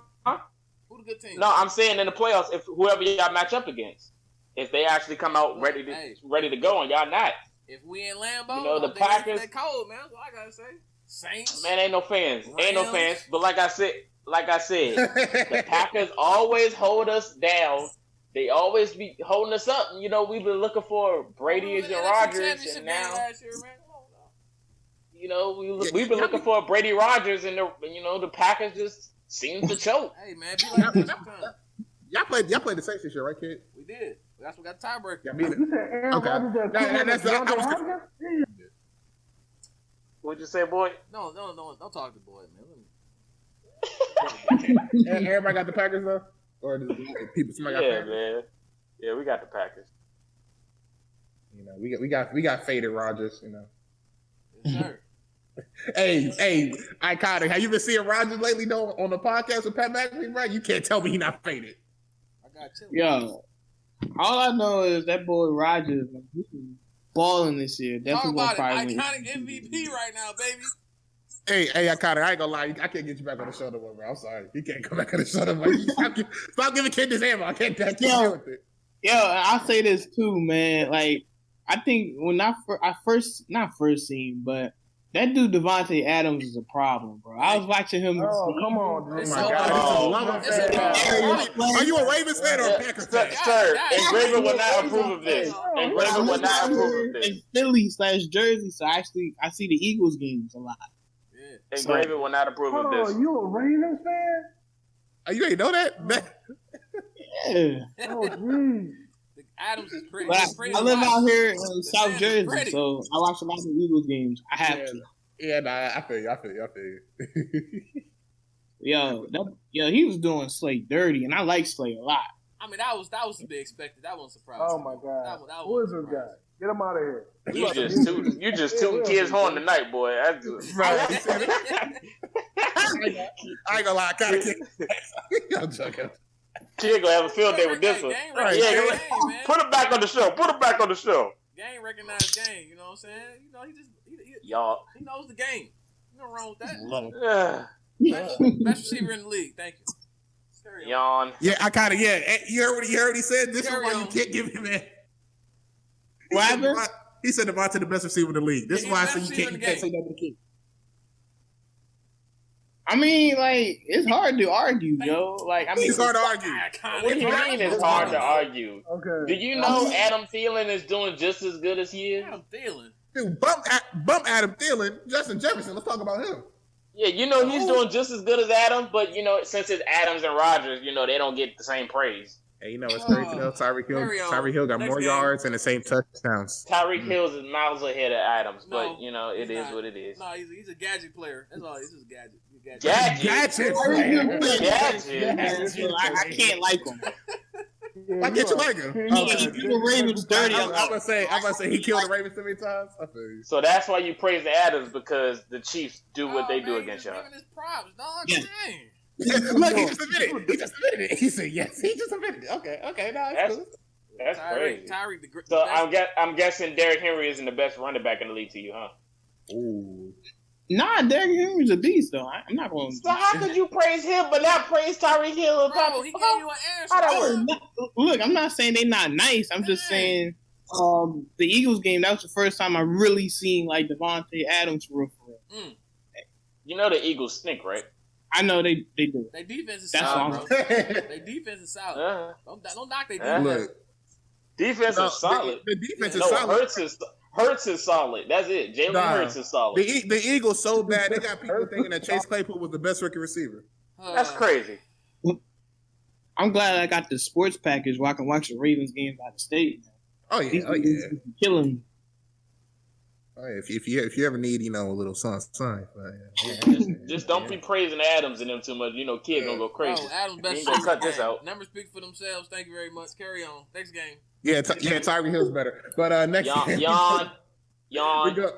Who the good team? No, I'm saying in the playoffs, if whoever y'all match up against. If they actually come out ready to go and y'all not. If we in Lambeau, the Packers, they cold, man. That's what I gotta say. Saints. Man, ain't no fans. Ain't no fans. But like I said, the Packers always hold us down. They always be holding us up. We've been looking for Brady and Rodgers, and now we've been looking for Brady Rodgers, and the Packers just seem to choke. Hey man, be like this sometimes. Y'all played the Saints this year, right, kid? We did. That's what got tiebreaker. Yeah, beat it. You said Aaron Rodgers What'd you say, boy? No, don't talk to boy, man. Everybody got the Packers though, or does somebody got Packers? Man. Yeah, we got the Packers. We got faded Rodgers. Yes, sir. Hey, Iconic. Have you been seeing Rodgers lately though on the podcast with Pat McAfee, bro? You can't tell me he not faded. I got you. Yo, all I know is that boy Rodgers, he's balling this year. Talk about it. Iconic MVP right now, baby. Hey, Iconic. I ain't gonna lie. I can't get you back on the show no more, bro. I'm sorry. You can't come back on the show no more. Stop giving Kid this hammer. I can't deal with it. Yo, I'll say this too, man. Like, I think when I first seen, but that dude Devontae Adams is a problem, bro. I was watching him. Oh, come on, dude. Oh, my God. Are you a Ravens fan or a Packers fan? Sir, Engraver will not approve of this. Engraver will not approve of this. Philly/Jersey, so I see the Eagles games a lot. Yeah. Engraver will not approve of this. Oh, you a Ravens fan? Oh, you ain't know that? Yeah. Oh, geez. Adams is pretty. But I live out here in South Jersey, so I watch a lot of Eagles games. I have to. Yeah, I feel you. Yo, he was doing Slay dirty, and I like Slay a lot. I mean, that was to be expected. That wasn't surprising. Oh my God. That Who is this guy? Get him out of here. You just tooting kids' horn tonight, boy. That's good. Right. I ain't gonna lie. I kind of kidding. I'm joking. Kid gonna have a field day with this one. Right. Yeah, put him back on the show. Game recognized game. You know what I'm saying? Y'all. He knows the game. Nothing wrong with that. Love him. Best receiver in the league. Thank you. Yawn. Yeah, I kind of, You heard what he said? This is why you can't give him that. What happened? He said Devontae the best receiver in the league. This is why I say you can't say that to the kid. I mean, like, it's hard to argue, yo. Like, I mean, it's hard to argue. What do you mean it's hard to argue? Okay. Do you know Adam Thielen is doing just as good as he is? Adam Thielen. Dude, bump Adam Thielen, Justin Jefferson. Let's talk about him. Yeah, he's doing just as good as Adam, but since it's Adams and Rodgers, they don't get the same praise. Hey, it's crazy though. Tyreek Hill got more yards and the same touchdowns. Tyreek Hill's is miles ahead of Adams, but it is what it is. No, he's a gadget player. That's all. He's just a gadget. Gadget. I can't like him. Why can't you like him? The Ravens dirty. I'm gonna say he killed the Ravens 3 times. I feel you. So that's why you praise the Adams, because the Chiefs do what they do against y'all. Giving his props, dog. Yeah. Dang. Look, he just admitted it. He said yes. He just admitted it. Okay, that's cool. That's crazy. Tyreek, so I'm guessing Derrick Henry isn't the best running back in the league to you, huh? Ooh. Nah, Derrick Henry's a beast, though. I'm not going to... So how could you praise him but not praise Tyreek Hill? Bro, he gave you an answer. Look, I'm not saying they're not nice. I'm just saying the Eagles game, that was the first time I really seen, like, Devontae Adams for real. You know the Eagles stink, right? I know they do. Their defense is That's solid, wrong. bro. Their defense is solid. Don't knock their defense. Look, Defense is solid. The defense is No, solid. Hurts is solid. That's it. Jalen Hurts is solid. The Eagles so bad they got people thinking that Chase Claypool was the best rookie receiver. That's crazy. I'm glad I got the sports package where I can watch the Ravens game by the state. Oh yeah, Killing me. Oh, yeah. If you ever need, a little sun. Just don't be praising Adams and them too much. Kid gonna go crazy. Bro, Adams best. He gonna cut this out. Numbers speak for themselves. Thank you very much. Carry on. Next game. Yeah, Tyreek Hill's better. But next game, Yawn.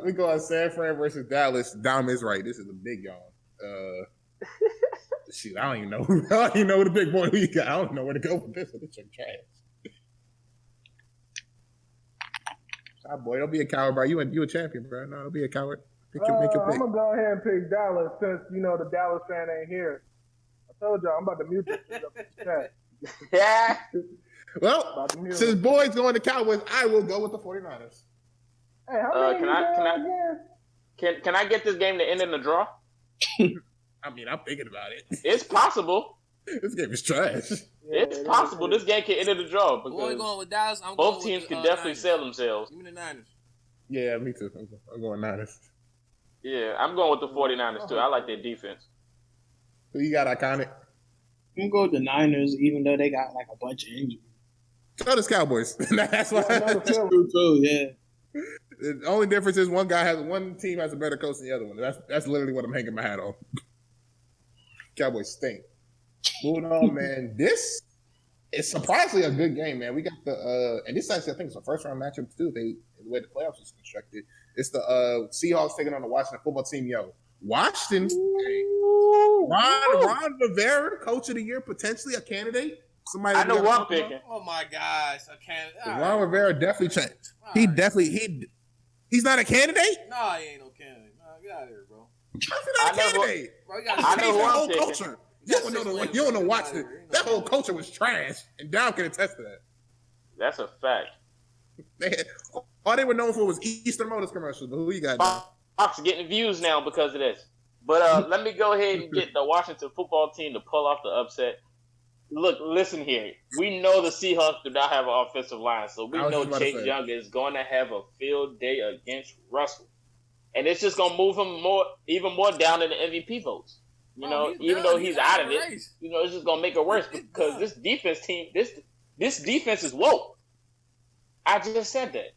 we go on San Fran versus Dallas. Dom is right. This is a big yawn. Shoot, I don't even know. Who the big boy who you got. I don't know where to go with this. It's some trash. Boy, don't be a coward, bro. You a champion, bro. No, don't be a coward. Make your pick. I'm gonna go ahead and pick Dallas since the Dallas fan ain't here. I told y'all I'm about to mute this up in the chat. Yeah. Well, since boys going to Cowboys, I will go with the 49ers. Hey, how many can I get this game to end in a draw? I mean, I'm thinking about it. It's possible. This game is trash. It's possible this game can end in a draw because going with Dallas. both teams can definitely sell themselves. Give me the Niners. Yeah, me too. I'm going Niners. Yeah, I'm going with the 49ers too. I like their defense. Who you got, Iconic? I'm gonna go with the Niners, even though they got like a bunch of injuries. So does Cowboys. That's why. That's true too. Yeah. The only difference is one team has a better coach than the other one. That's literally what I'm hanging my hat on. Cowboys stink. Moving on, man. This is surprisingly a good game, man. We got and this actually I think it's a first round matchup too. The way the playoffs is constructed. It's the Seahawks taking on the Washington football team. Washington. Ron Rivera, coach of the year, potentially a candidate. Somebody I know who I'm picking. Oh my gosh, a candidate. Ron Rivera definitely changed. He's not a candidate? No, he ain't no candidate. No, get out of here, bro. He's not a candidate. I know who I'm picking. Culture. You don't know Washington. That whole culture was trash, and Down can attest to that. That's a fact. All they were known for was Eastern Motors commercials. But who you got now? Fox getting views now because of this. But let me go ahead and get the Washington football team to pull off the upset. Look, listen here. We know the Seahawks do not have an offensive line, so we know Chase Young is going to have a field day against Russell. And it's just going to move him even more down in the MVP votes. Even though he's out of it, it's just going to make it worse because this defense team, this defense is woke. I just said that.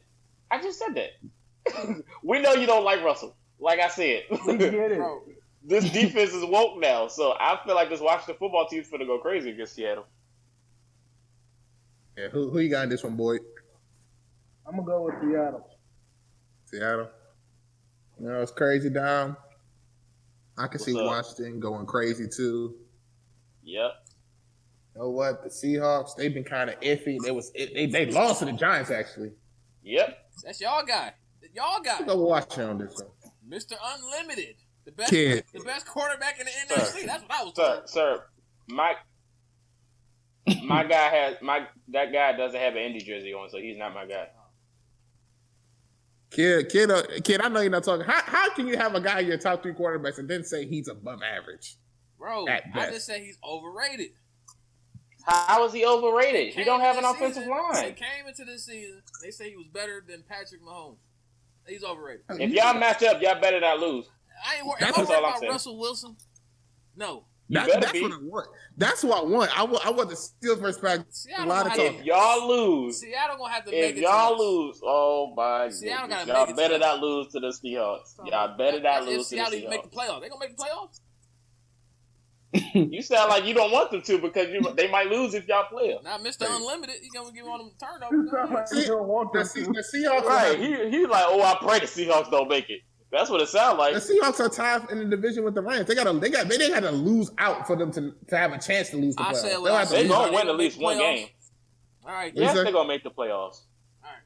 We know you don't like Russell. Like I said. We get it. This defense is woke now, so I feel like this Washington football team's going to go crazy against Seattle. Yeah, who you got in this one, boy? I'm going to go with Seattle. Seattle? It's crazy, Dom. I can see Washington going crazy, too. Yep. You know what? The Seahawks, they've been kind of iffy. They lost to the Giants, actually. Yep. That's y'all guy. Go Washington on this one. Mr. Unlimited. The best quarterback in the NFC. That's what I was told. Sir, that guy doesn't have an Indy jersey on, so he's not my guy. Kid, I know you're not talking. How can you have a guy in your top 3 quarterbacks and then say he's above average? Bro, I just say he's overrated. How is he overrated? He don't have an offensive line. He came into this season, they say he was better than Patrick Mahomes. He's overrated. If y'all match up, y'all better not lose. I ain't worried about Russell Wilson. No. That's what I want. That's what I want. I want the Steelers versus Packers. A lot of talk. If y'all lose, Seattle gonna have to make it. If y'all lose, oh my Seattle goodness, y'all better not lose to the Seahawks. Y'all better not lose to the Seahawks. Seattle make the playoffs. They gonna make the playoffs. You sound like you don't want them to because they might lose if y'all play them. Now, Mr. Unlimited, he's gonna give on them turnovers. You don't want the Seahawks. Right? He's like, oh, I pray the Seahawks don't make it. That's what it sounds like. The Seahawks are tied in the division with the Rams. They got to lose out for them to have a chance to lose the playoffs. They're gonna win at least one game. All right. Yes, they're gonna make the playoffs. All right.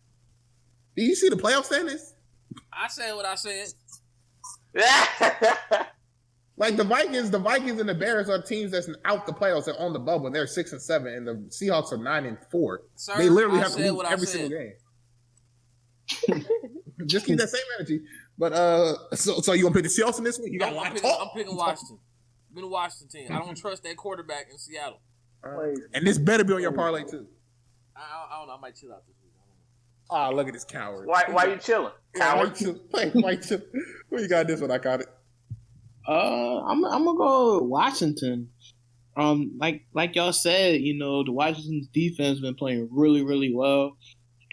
Do you see the playoff standings? I said what I said. Like the Vikings and the Bears are teams that's out the playoffs. They're on the bubble. And they're 6-7, and the Seahawks are 9-4. Sir, they literally have to lose every single game. Just keep that same energy. But so you gonna pick the Seahawks in this one? You got a lot of talk. I'm picking Washington. Give me the Washington team. I don't trust that quarterback in Seattle. And this better be on your parlay too. I don't know. I might chill out this week. Oh, look at this coward. Why you chilling? Coward. Why chill? Who you got this one? I got it. I'm gonna go with Washington. Like y'all said, the Washington's defense been playing really, really well,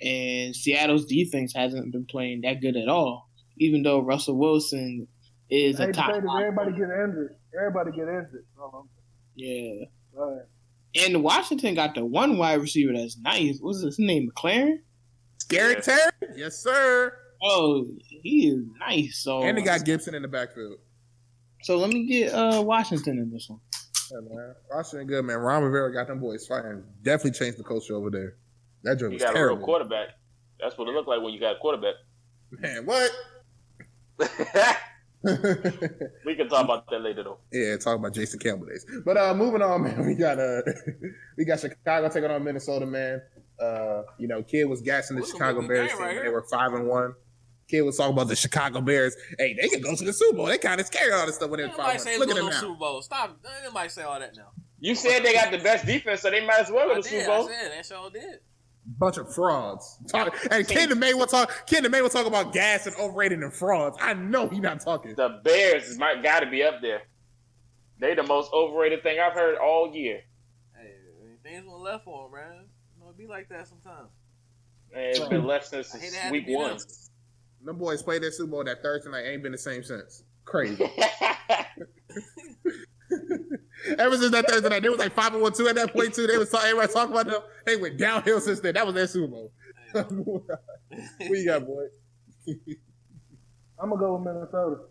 and Seattle's defense hasn't been playing that good at all. Even though Russell Wilson is a top. Everybody get injured. Yeah. Right. And Washington got the one wide receiver that's nice. What's his name? McLaren? Scary Terry? Yes, sir. Oh, he is nice. So And they got Gibson in the backfield. So let me get Washington in this one. Yeah, man. Washington good, man. Ron Rivera got them boys fighting. Definitely changed the culture over there. That joke was terrible. You got terrible. a real quarterback. That's what it looked like when you got a quarterback. Man, what? We can talk about that later, though. Yeah, talk about Jason Campbell days. But moving on, man. We got Chicago taking on Minnesota, man. Kid was gassing the Chicago Bears. They were 5-1. Kid was talking about the Chicago Bears. Hey, they can go to the Super Bowl. They kind of scary all this stuff when they're 5-1. Look at them now. Super Bowl. Stop. Nobody say all that now. You said they got the best defense, so they might as well go to the Super Bowl. I said that sure did. Bunch of frauds. And Ken May will talk about gas and overrated and frauds. I know he's not talking. The Bears got to be up there. They the most overrated thing I've heard all year. Hey, things went left for them, man. It be like that sometimes. Man, it's been left since week 1. Them boys played their Super Bowl that Thursday night. Ain't been the same since. Crazy. Ever since that Thursday night, they was like 5-1-2 at that point too. Everybody talking about them. They went downhill since then. That was their Super Bowl. What you got, boy? I'm gonna go with Minnesota.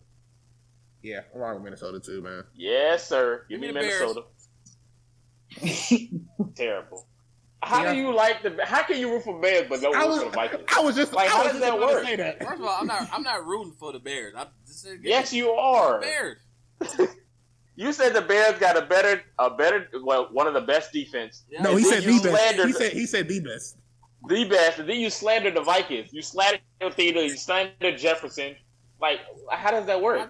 Yeah, I'm wrong with Minnesota too, man. Yes, sir. Give me Minnesota. Terrible. How can you root for Bears but don't root for the Vikings? I was just how does that work? First of all, I'm not rooting for the Bears. Yes, you are. Bears. You said the Bears got one of the best defense. Yeah. No, he said the best. He said the best. The best. And then you slandered the Vikings. You slandered Theodore. You slandered Jefferson. Like, how does that work?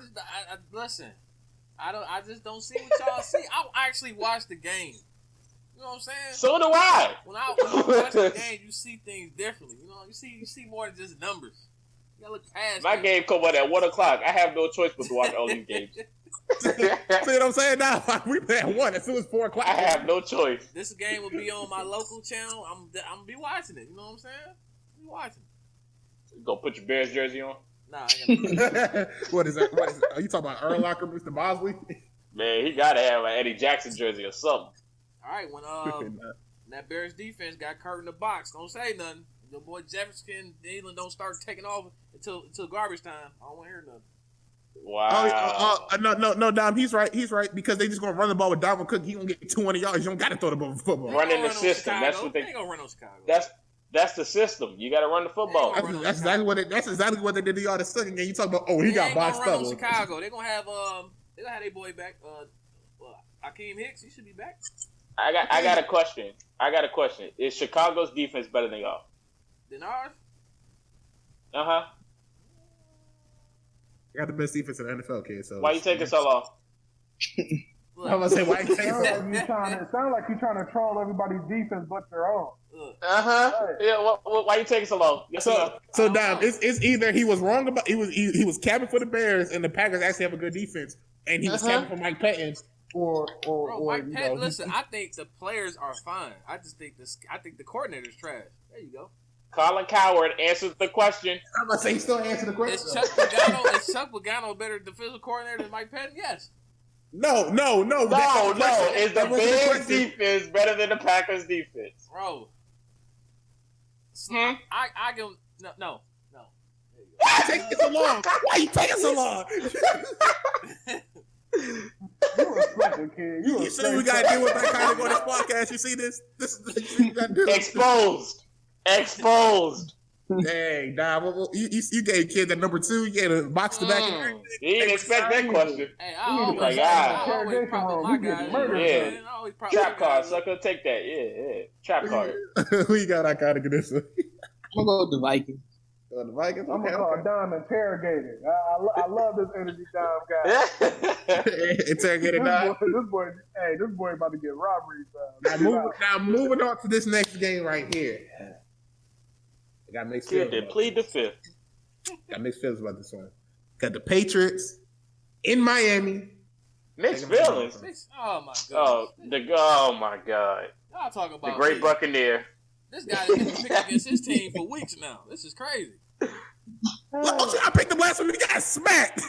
Listen, I just don't see what y'all see. I actually watched the game. You know what I'm saying? So do I. When I watch the game, you see things differently. You see more than just numbers. You gotta look past my game come on at 1:00. I have no choice but to watch all these games. See what I'm saying? Now we play at 1 as soon as 4:00. I have no choice. This game will be on my local channel. I'm gonna be watching it. You know what I'm saying? Be watching. You gonna put your Bears jersey on? Nah, I ain't What is that? Are you talking about Urlacher, Mr. Bosley? Man, he gotta have an Eddie Jackson jersey or something. All right, when that Bears defense got Kurt in the box, don't say nothing. Your boy Jefferson England don't start taking off until garbage time. I don't want to hear nothing. Wow. No, Dom. He's right because they just gonna run the ball with Dalvin Cook. He gonna get 200 yards. You don't got to throw the ball with football. Running the system. Chicago. That's what they ain't gonna run on Chicago. That's the system. You got to run the football. That's exactly what they did to y'all the second game. You talk about he got boxed up. Chicago. They're gonna have their boy back. Akeem Hicks. He should be back. I got a question. Is Chicago's defense better than y'all? Than ours? Uh-huh. They got the best defense in the NFL, kid. So why you taking so long? I'm gonna say why you taking so long? It sounds like you're trying to troll everybody's defense but your own. Uh-huh. Right. Yeah. Why you taking so long? Yes, so Dom, it's either he was wrong about he was capping for the Bears and the Packers actually have a good defense, and he was capping for Mike Pettin. Bro, Mike Pettin. Listen, I think the players are fine. I think the coordinator's trash. There you go. Colin Coward answers the question. I'm gonna say he still answer the question. Is Chuck Pagano a better defensive coordinator than Mike Pettin? Yes. No. Is the Bears defense better than the Packers defense? Bro. I give him no. Take it so long. Why you taking so long? You a sucker, kid. You see what we gotta do with that kind of on this podcast? You see this? This is what you gotta do. Exposed. Dang, Dom. You gave kid that number 2. You gave a box to back. He didn't expect that question. Hey, I always probably my guy. Yeah. Trap card, sucker. Take that. Yeah. Trap card. Who you got? I gotta get this one. I'm gonna go with the Vikings. The Vikings. I'm gonna call Dom Interrogator. I love this energy Dom guy. Interrogator Dom. This boy about to get robbery. Now moving on to this next game right here. I got mixed feelings. Kid, plead the fifth. Got mixed feelings about this one. Got the Patriots in Miami. Mixed feelings. Oh my god. Oh my god. Y'all talking about the great Buccaneer. This guy has been picking against his team for weeks now. This is crazy. I picked them last week. We got smacked.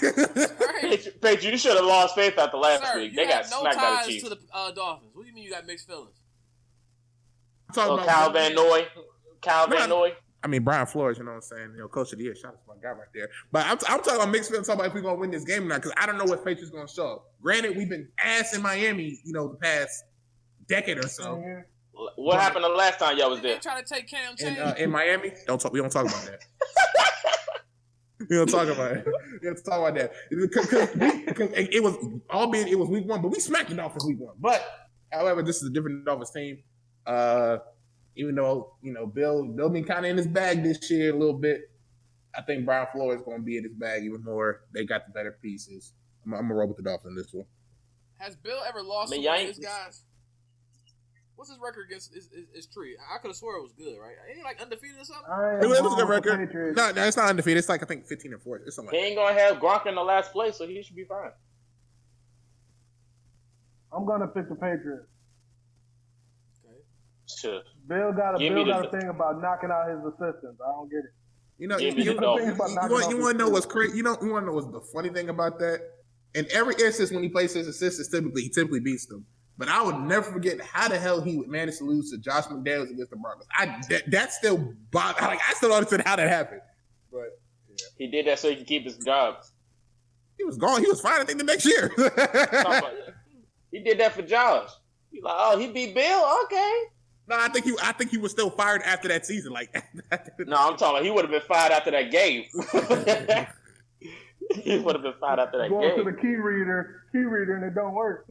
Paige, you should have lost faith after last week. They got no smacked by the ties Chiefs. to the Dolphins. What do you mean you got mixed feelings? Kyle Van Noy. I mean, Brian Flores, you know what I'm saying? Coach of the year. Shout out to my guy right there. But I'm talking about mixed feelings, talking about if we're going to win this game or not, because I don't know what Patriots going to show up. Granted, we've been ass in Miami, the past decade or so. What happened the last time y'all was there? They trying to take Cam Chain. In Miami? We don't talk about that. We don't talk about it. We don't talk about that. Because it was, albeit it was week 1, but we smacked the Dolphins week 1. But, however, this is a different Dolphins team. Even though, Bill been kind of in his bag this year a little bit. I think Brian Flores is going to be in his bag even more. They got the better pieces. I'm going to roll with the Dolphins in this one. Has Bill ever lost to one of his guys? What's his record against his tree? I could have swore it was good, right? Ain't he like undefeated or something? It was a good record. No, it's not undefeated. It's like, I think, 15-4. It's something he ain't going to have Gronk in the last place, so he should be fine. I'm going to pick the Patriots. Sure. Bill got a thing about knocking out his assistants. I don't get it. You want to know what's crazy? You want to know what's the funny thing about that? In every instance when he plays his assistants, he typically beats them. But I would never forget how the hell he would manage to lose to Josh McDaniels against the Broncos. That still bothers. I still don't understand how that happened. But yeah. He did that so he could keep his job. He was gone. He was fine. I think the next year. He did that for Josh. He's like, oh, he beat Bill. Okay. No, I think he was still fired after that season. No, I'm talking. He would have been fired after that game. He would have been fired after that game. Going to the key reader, and it don't work.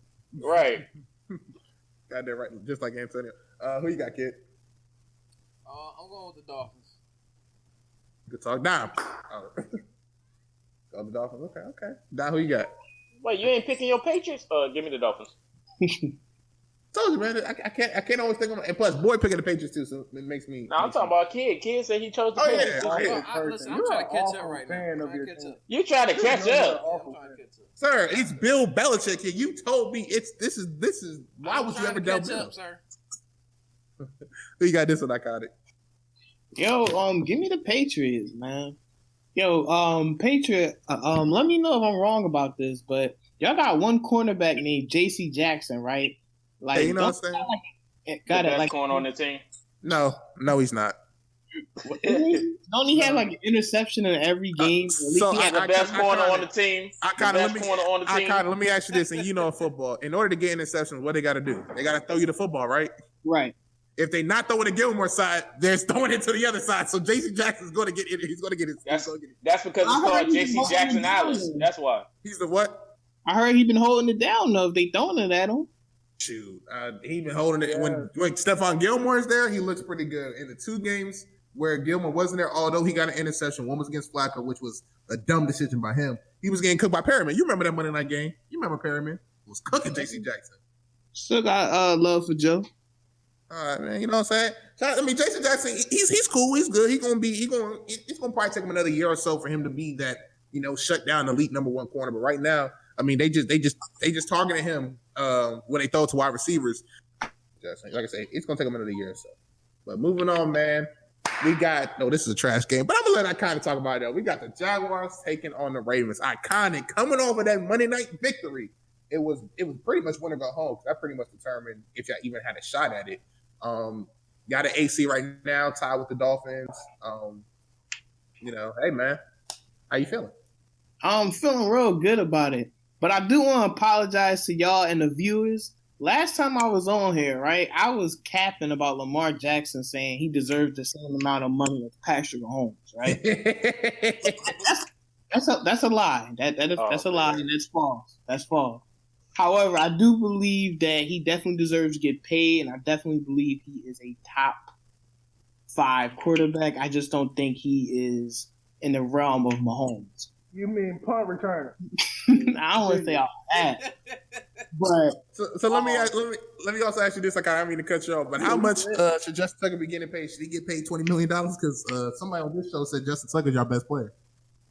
Right. Got that right, just like Antonio. Who you got, kid? I'm going with the Dolphins. Good talk. Dom. Go the Dolphins. Okay. Dom, who you got? Wait, you ain't picking your Patriots? Give me the Dolphins. Told you, man. I can't always think of. And plus, boy picking the Patriots too, so it makes me. No, I'm talking about Kid. Kid said he chose the Patriots. Listen, I'm trying to catch up right now. You trying to catch up? Sir, it's Bill Belichick here. You told me this is. Why would you ever doubt Bill? Sir? Who you got this one, Iconic? Yo, give me the Patriots, man. Yo, Patriot. Let me know if I'm wrong about this, but y'all got one cornerback named J.C. Jackson, right? Like, you know what I'm saying? Got it. Best corner on the team. No, he's not. Don't he have like an interception in every game? So he's the best corner on the team. Let me ask you this, and in football, in order to get interceptions, what they got to do? They got to throw you the football, right? Right. If they not throwing the Gilmore side, they're throwing it to the other side. So J.C. Jackson's going to get it. He's going to get it. That's because it's called J.C. Jackson Island. That's why. He's the what? I heard he been holding it down though. If they throwing it at him. Shoot, he been holding it. Yeah. When Stephon Gilmore is there, he looks pretty good. In the 2 games where Gilmore wasn't there, although he got an interception, one was against Flacco, which was a dumb decision by him. He was getting cooked by Perriman. You remember that Monday night game? You remember Perriman was cooking J.C. Jackson. Still got love for Joe. All right, man. You know what I'm saying? I mean, J.C. Jackson, he's cool. He's good. It's gonna probably take him another year or so for him to be that shut down elite number 1 corner. But right now, I mean, they just targeted him when they throw it to wide receivers. Like I say, it's gonna take him another year or so. But moving on, man. We got this is a trash game, but I'm gonna let Iconic talk about it though. We got the Jaguars taking on the Ravens. Iconic coming off of that Monday night victory. It was pretty much win or go home. That pretty much determined if y'all even had a shot at it. Got an AC right now, tied with the Dolphins. Hey man, how you feeling? I'm feeling real good about it. But I do want to apologize to y'all and the viewers. Last time I was on here, right, I was capping about Lamar Jackson saying he deserved the same amount of money as Patrick Mahomes, right? that's a lie. That's a lie, and that's false. That's false. However, I do believe that he definitely deserves to get paid, and I definitely believe he is a top 5 quarterback. I just don't think he is in the realm of Mahomes. You mean punt returner? I don't want to say all that, but so let me also ask you this. Like, I don't mean to cut you off, but how much should Justin Tucker be getting paid? Should he get paid $20 million? Because somebody on this show said Justin Tucker's your best player.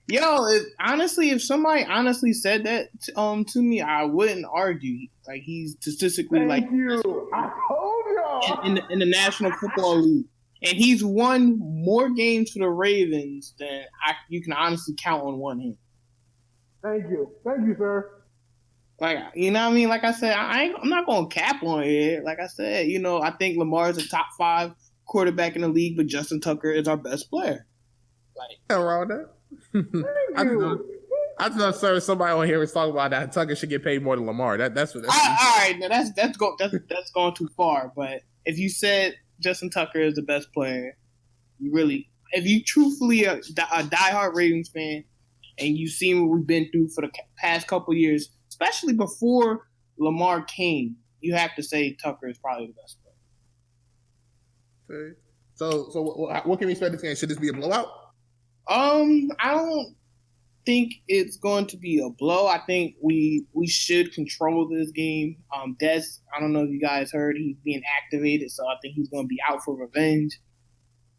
Yo, honestly, if somebody honestly said that to me, I wouldn't argue. Like, he's statistically Thank you. I told y'all in the National Football League, and he's won more games for the Ravens than you can honestly count on one hand. Thank you, sir. Like, you know what I mean? Like I said, I'm not going to cap on it. Like I said, you know, I think Lamar is a top 5 quarterback in the league, but Justin Tucker is our best player. Like, nothing wrong with that. I just know somebody on here was talking about that Tucker should get paid more than Lamar. That's what. All right, now that's going too far. But if you said Justin Tucker is the best player, if you truthfully a diehard Ravens fan, and you've seen what we've been through for the past couple of years, especially before Lamar came, you have to say Tucker is probably the best player. Okay. So what can we expect this game? Should this be a blowout? I don't think it's going to be a blow. I think we should control this game. Des, I don't know if you guys heard, he's being activated, so I think he's going to be out for revenge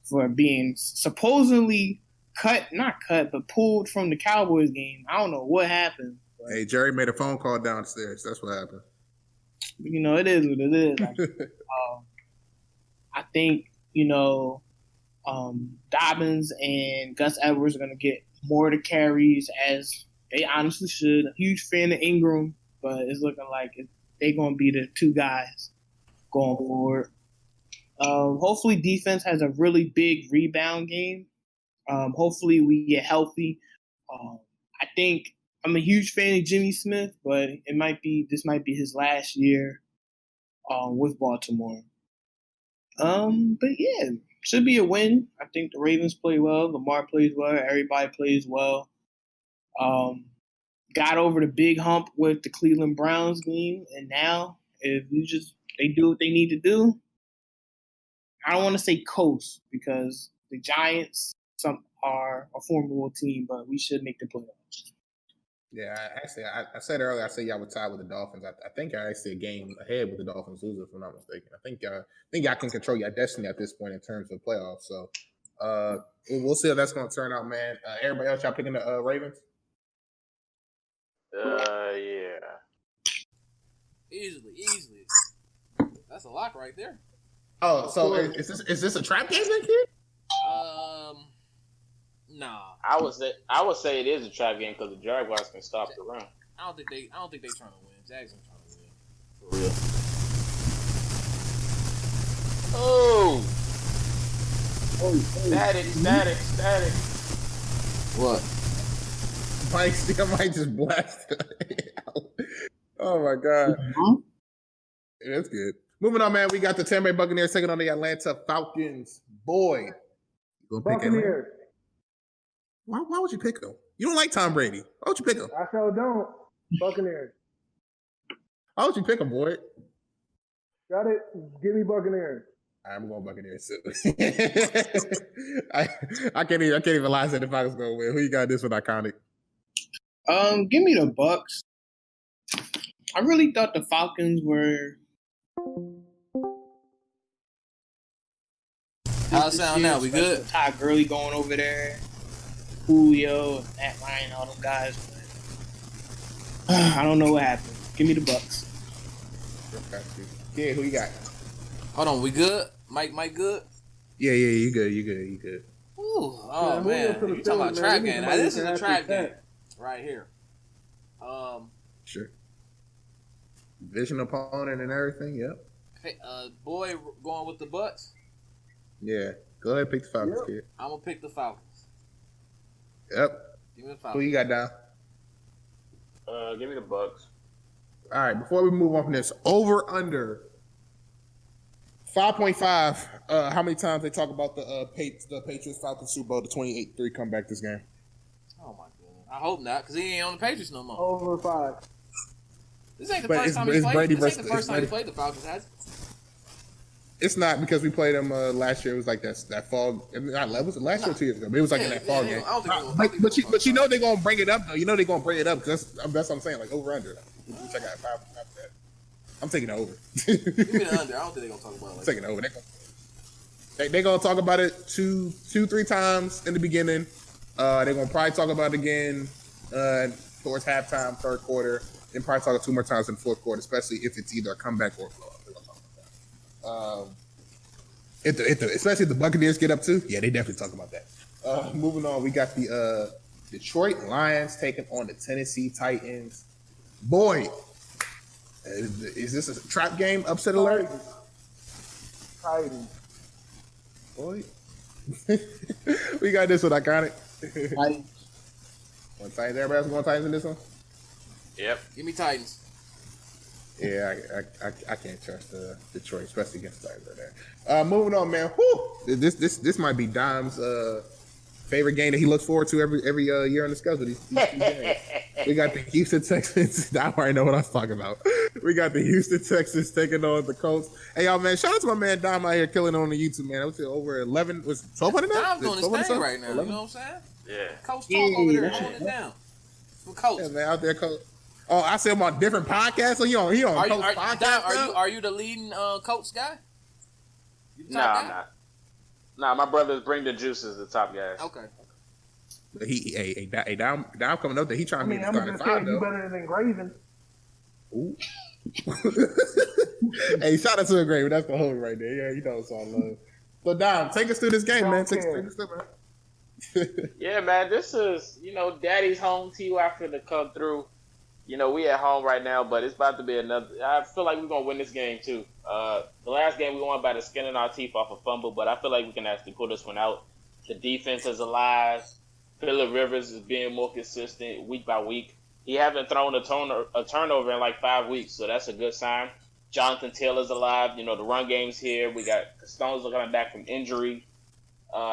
for being supposedly pulled from the Cowboys game. I don't know what happened. Hey, Jerry made a phone call downstairs. That's what happened. You know, it is what it is. I think, you know, Dobbins and Gus Edwards are going to get more of the carries, as they honestly should. A huge fan of Ingram, but it's looking like they're going to be the 2 guys going forward. Hopefully defense has a really big rebound game. Hopefully we get healthy. I think I'm a huge fan of Jimmy Smith, but this might be his last year with Baltimore. But yeah, should be a win. I think the Ravens play well, Lamar plays well, everybody plays well. Got over the big hump with the Cleveland Browns game, and now if they do what they need to do, I don't want to say coast, because the Giants are a formidable team, but we should make the playoffs. Yeah, actually, I said earlier, I said y'all were tied with the Dolphins. I think y'all actually a game ahead with the Dolphins losing, if I'm not mistaken. I think y'all can control your destiny at this point in terms of playoffs. So we'll see how that's going to turn out, man. Everybody else, y'all picking the Ravens? Yeah. Easily. That's a lock right there. Oh, so is this a trap game then, kid? Nah. I would say it is a trap game because the Jaguars can stop the run. I don't think they trying to win. Jackson's trying to win. For real. Oh. Static. What? I might just blast it out. Oh my God. Yeah, that's good. Moving on, man. We got the Tampa Bay Buccaneers taking on the Atlanta Falcons. Boy. You gonna pick Buccaneers. Why would you pick them? You don't like Tom Brady. Why would you pick him? I sure don't. Buccaneers. Why would you pick him, boy? Got it. Give me Buccaneers. I'm going Buccaneers too. I can't even lie that the Falcons gonna win. Who you got this with, Iconic? Give me the Bucks. I really thought the Falcons were. How's it sound now? We good? Todd Gurley going over there. Julio, Matt Ryan, all them guys. But I don't know what happened. Give me the Bucks. Yeah, who you got? Hold on, we good? Mike good? Yeah, you good. Ooh, oh man, you talking about trap game? Now, this is a trap game right here. Sure. Division opponent and everything. Yep. Hey, boy, going with the Bucks. Yeah, go ahead, pick the Falcons, kid. I'm gonna pick the Falcons. Yep. Give me the Falcons. Who you got down? Give me the Bucks. All right, before we move on from this, over under 5.5. How many times they talk about the Patriots Falcons Super Bowl, the 28-3 comeback this game? Oh my god! I hope not, because he ain't on the Patriots no more. Over 5. This ain't the first time he played. This ain't the first time he played the Falcons, has it? It's not because we played them last year. It was like that fall. Was it last year or 2 years ago? But it was like in that fall game. But you know they're gonna bring it up though. You know they're gonna bring it up because that's what I'm saying. Like over under. Which I got 5 after that. I'm taking it over. Give me the under. I don't think they're gonna talk about it. I'm taking it over. They're gonna talk about it 2-3 times in the beginning. They're gonna probably talk about it again towards halftime, third quarter. Then probably talk 2 more times in the fourth quarter, especially if it's either a comeback or a blowout. Especially if the Buccaneers get up too, yeah, they definitely talk about that. Moving on, we got the Detroit Lions taking on the Tennessee Titans. Boy, is this a trap game? Upset alert? Titans. Boy, we got this one, Iconic. Titans. One Titans. Everybody's going Titans in this one. Yep. Give me Titans. Yeah, I can't trust Detroit, especially against the Titans right there. Moving on, man. Whew. This might be Dom's favorite game that he looks forward to every year on the schedule. These 2 games. We got the Houston Texans. I already know what I'm talking about. We got the Houston Texans taking on the Colts. Hey, y'all, man, shout out to my man Dom out here killing on the YouTube, man. I was over 11. Was 1,200 now? Dom's doing his thing right now. 11? You know what I'm saying? Yeah. Coach Talk over there holding it down. For Coach. Yeah, man, out there, Coach. Oh, I see him on different podcasts. So he on Coach podcast. Are you the leading Coach guy? Nah, I'm not. Nah, my brothers Bring the Juice is the top guys. Okay. Hey, Dom coming up there. He trying to be the starting five, though. You better than Graven. Ooh. Hey, shout out to Graven. That's the whole right there. Yeah, you know it's all love. So, Dom, take us through this game, man. Take us through, man. Yeah, man, this is, Daddy's home to you after the come through. We at home right now, but it's about to be another. I feel like we're going to win this game, too. The last game we won by the skin of our teeth off a fumble, but I feel like we can actually pull this one out. The defense is alive. Phillip Rivers is being more consistent week by week. He hasn't thrown a turnover in like 5 weeks, so that's a good sign. Jonathan Taylor's alive. The run game's here. We got Stones coming back from injury.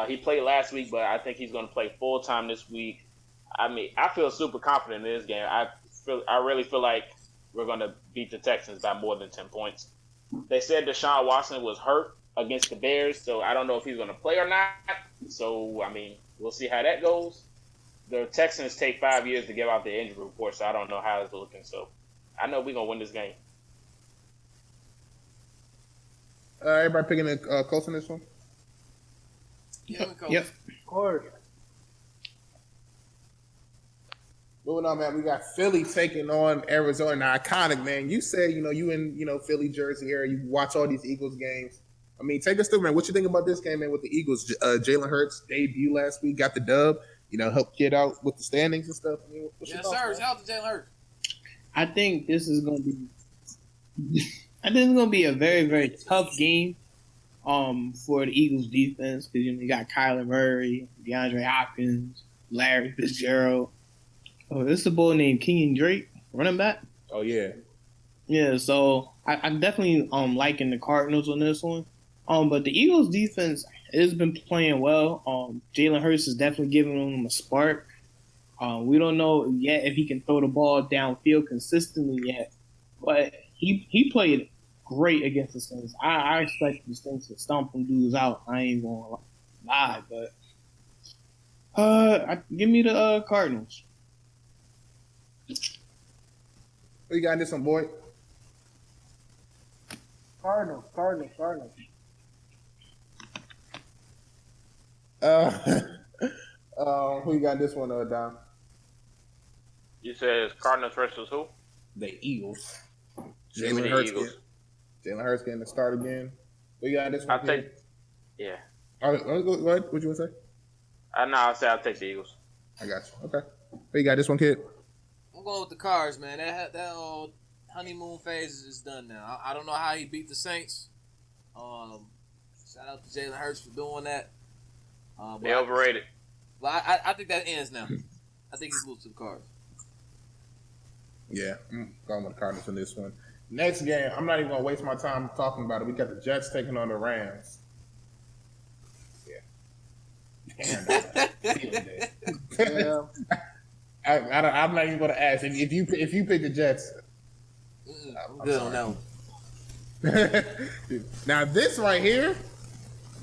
He played last week, but I think he's going to play full-time this week. I mean, I feel super confident in this game. I really feel like we're going to beat the Texans by more than 10 points. They said Deshaun Watson was hurt against the Bears, so I don't know if he's going to play or not. So, I mean, we'll see how that goes. The Texans take 5 years to give out the injury report, so I don't know how it's looking. So, I know we're going to win this game. Everybody picking the Colts in this one? Yep. Of course. Moving on, man. We got Philly taking on Arizona. Now, Iconic, man. You said, you in, Philly jersey area. You watch all these Eagles games. I mean, take us through, man. What you think about this game, man, with the Eagles? Jalen Hurts debut last week, got the dub. Helped get out with the standings and stuff. I mean, yes, sir. Shout out to Jalen Hurts. I think this is going to be a very, very tough game for the Eagles defense because you got Kyler Murray, DeAndre Hopkins, Larry Fitzgerald. Oh, this is a boy named Kenyon Drake, running back. Oh yeah, yeah. So I'm definitely liking the Cardinals on this one. But the Eagles defense has been playing well. Jalen Hurts is definitely giving them a spark. We don't know yet if he can throw the ball downfield consistently yet, but he played great against the Saints. I expect the Saints to stomp them dudes out. I ain't gonna lie, but give me the Cardinals. What you got in this one, boy? Cardinals. Who you got in this one, Dom? You said it's Cardinals versus who? The Eagles. Jalen Hurts. Jalen Hurts getting the start again. Who you got in this one? I think, yeah. All right, go ahead. What you want to say? I'll say I'll take the Eagles. I got you. Okay. Who you got this one, kid? I'm going with the Cards, man. That honeymoon phase is done now. I don't know how he beat the Saints. Shout out to Jalen Hurts for doing that. They overrated. But I think that ends now. I think he's moved to the Cards. Yeah, I'm going with the Cardinals in this one. Next game, I'm not even going to waste my time talking about it. We got the Jets taking on the Rams. Yeah. Damn. I'm not even going to ask. If you pick the Jets, I'm good on that one. Now this right here.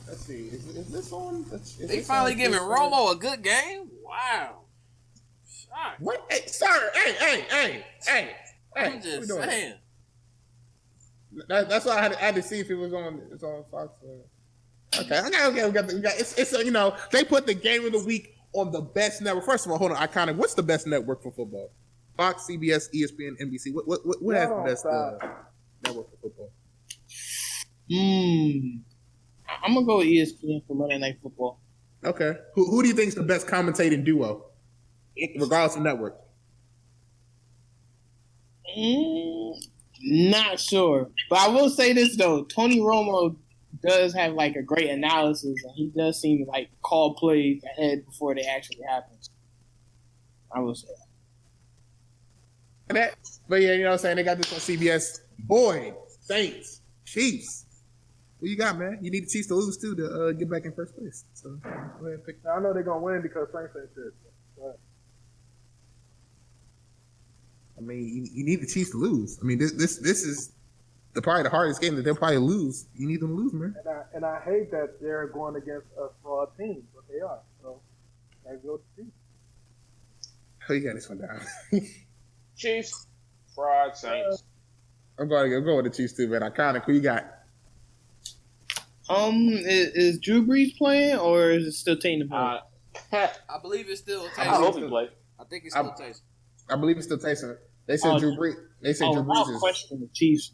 Let's see. Is this on? They finally giving Romo a good game. Wow. Shocked. What? Hey, sir. Hey. I'm just saying. That's why I had to see if it was on. It's on Fox. Okay. We got. It's you know, they put the game of the week on the best network. First of all, hold on. Iconic. What's the best network for football? Fox, CBS, ESPN, NBC. What has the best network for football? I'm gonna go with ESPN for Monday Night Football. Okay. Who do you think is the best commentating duo, regardless of network? Not sure, but I will say this though: Tony Romo does have like a great analysis, and he does seem to like call plays ahead before they actually happen. I will say that. But yeah, you know what I'm saying? They got this on CBS. Boyd, Saints, Chiefs. Who you got, man? You need the Chiefs to lose too to get back in first place. So go ahead and pick. I know they're gonna win because Saints ain't shit. I mean, you need the Chiefs to lose. I mean, this is probably the hardest game that they'll probably lose. You need them to lose, man. And I hate that they're going against a fraud team, but they are. So I go to Chiefs. Oh, you got this one down. Chiefs, fraud, Saints. I'm going with the Chiefs too, man. Iconic. Who you got? Is Drew Brees playing or is it still Taysom? I believe it's still Taysom. I hope he plays. I think it's still Taysom. I believe it's still Taysom. They said Drew Brees. They said Drew Brees is. Question the Chiefs.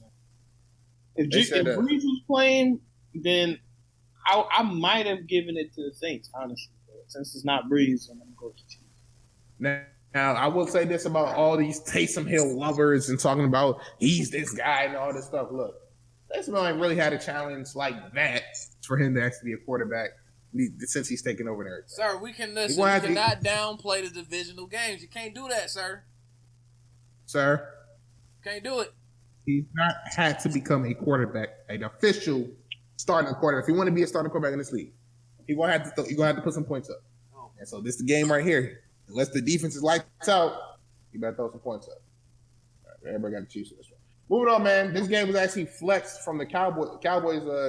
If Brees was playing, then I might have given it to the Saints, honestly. But since it's not Brees, I'm gonna go to the Chiefs. Now, I will say this about all these Taysom Hill lovers and talking about he's this guy and all this stuff. Look, Taysom ain't really had a challenge like that for him to actually be a quarterback since he's taken over there. Sir, we can listen. You cannot downplay the divisional games. You can't do that, sir. Sir? Can't do it. He's not had to become a quarterback, an official starting quarterback. If you want to be a starting quarterback in this league, you're gonna have to put some points up. Oh. And so this is the game right here. Unless the defense is lights out, you better throw some points up. All right, everybody got the Chiefs in this one. Moving on, man. This game was actually flexed from the Cowboys.